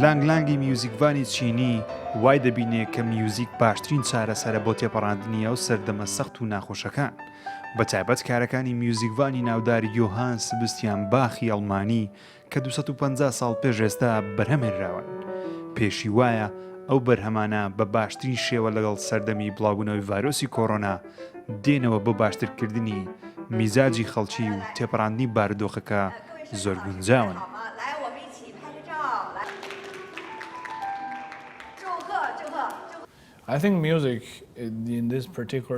لانگلانگی میوزیکڤانی چینی وای دەبینێت کە میوزیک باشترین چارەسەرە بۆ تێپەڕاندنیە و سەردەمە سەخت و ناخۆشەکان بە تایبەت کارەکانی میوزیکڤانی ناوداری یۆهان سبستیان باخی ئەڵمانی کە 250 ساڵ پێش ئێستا بەرهەمهێنراون. پێشی وایە ئەو بەرهەمانە بە باشترین شێوە لەگەڵ سەردەمی بڵاوبوونەوەی ڤایرۆسی کۆڕۆنا دێنەوە بۆ باشترکردنی میزاجی خەڵکی و تێپەڕاندنی بارودۆخەکە زۆر گونجاون.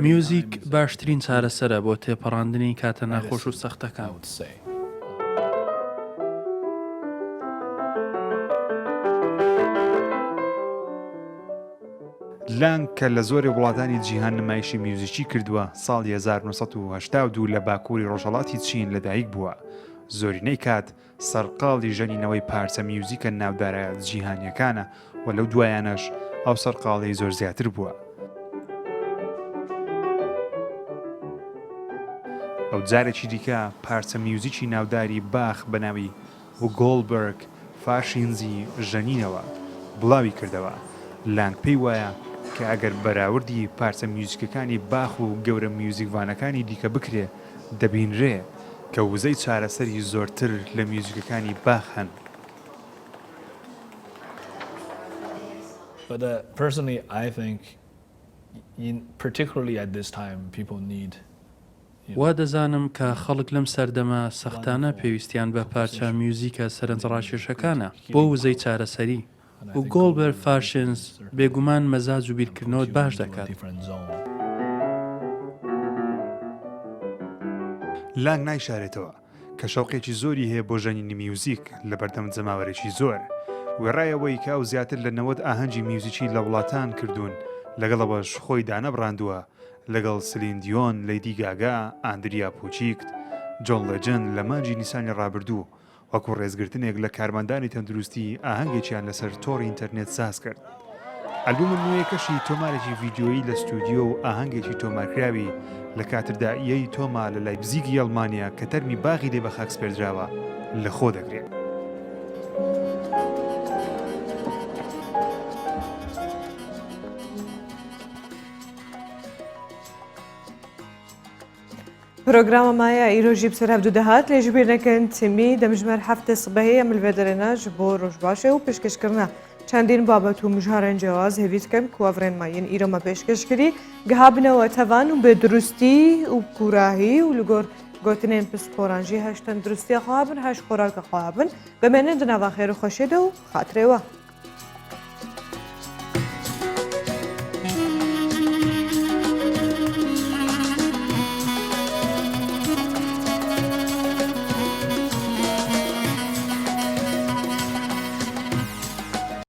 میوزیک باشترین چارەسەرە بۆ تێپەڕاندنی کاتە ناخۆش و سەختەکان. لانگ کە لە زۆری وڵاتانی جیهان نمایشی میوزیکی کردووە ساڵی 1982 لە باکووری ڕۆژهەڵاتی چین لەدایک بووە. زۆرینەی کات سەرقاڵی ژەنینەوەی پارچە میوزیکە ناودارە جیهانیەکانە و لەو دوایانەش ئەو سەرقاڵی زۆر زیاتر بووە. ئەو جارێکی دیکە پارچە میوزیکی ناوداری باخ بەناوی و گۆڵبەرگ فاشینزی ژەنینەوە بڵاوی کردەوە. لانگ پێی وایە کە ئەگەر بەراوردی پارچە میوزیکەکانی باخ و گەورە میوزیکڤانەکانی دیکە بکرێ دەبینرێ کە وزەی چارەسەری زۆرتر لە میوزیکەکانی باخ هەن. But personally, I think, particularly at this time, people need. وا دەزانم کە خەڵک لەم سەردەمە سەختانە پێویستیان بە پارچە میوزیکە سەرنجڕاکێشەکانە بۆ وزەی چارەسەری و گۆڵبەر فاشنز بێگومان مەزاج و بیرکردنەوەت باش دەکات. لانگ نایشارێتەوە کە شەوقێکی زۆری هەیە بۆ ژەنینی میوزیک لە بەردەم جەماوەرێکی زۆر. وێڕایەوەی کە ئەو زیاتر لە 90 ئاهەنگی میوزیکی لە وڵاتان کردوون لەگەڵەوەش خۆی دانەبڕاندووە لەگەڵ سلین دیۆن، لەیدی گاگا، ئاندریا پوچیکت، جۆن لەجەند لە مانجی نیسانی ڕابردوو وەکو ڕێزگرتنێک لە کارمەندانی تەندروستی ئاهەنگێکیان لەسەر تۆڕی ئینتەرنێت ساز کرد. ئەلبومە نوێیەکەشی تۆمارێکی ڤیدیۆیی لە ستودیۆ و ئاهەنگێکی تۆمارکراوی لە کاترداییەی تۆما لە لایپزیگی ئەڵمانیا کە تەرمی باغی لێ بە خاکس پێدراوە لە خۆ دەگرێت. پرۆگرامە مایە ئیرۆژی بسەر هەفتو دەهات لێژ بیر نەکەن تیمی دەمژمەر هەفتە سبەهەیە ملڤێدەرێنە ji بۆ ڕۆژباشە و پێشکەشکردنە چەندین بابەت و مژارên cewaz hêvî dikin ku evrên îro me pêşkeşkirî gihabnewe tevan û bêdurustî û kûrahî û li gor gotinên pisporan jî heş tenduristiya xwe bin heş xoraka xwe bin bimênin di nava xêr û xweşê de û xatirê we.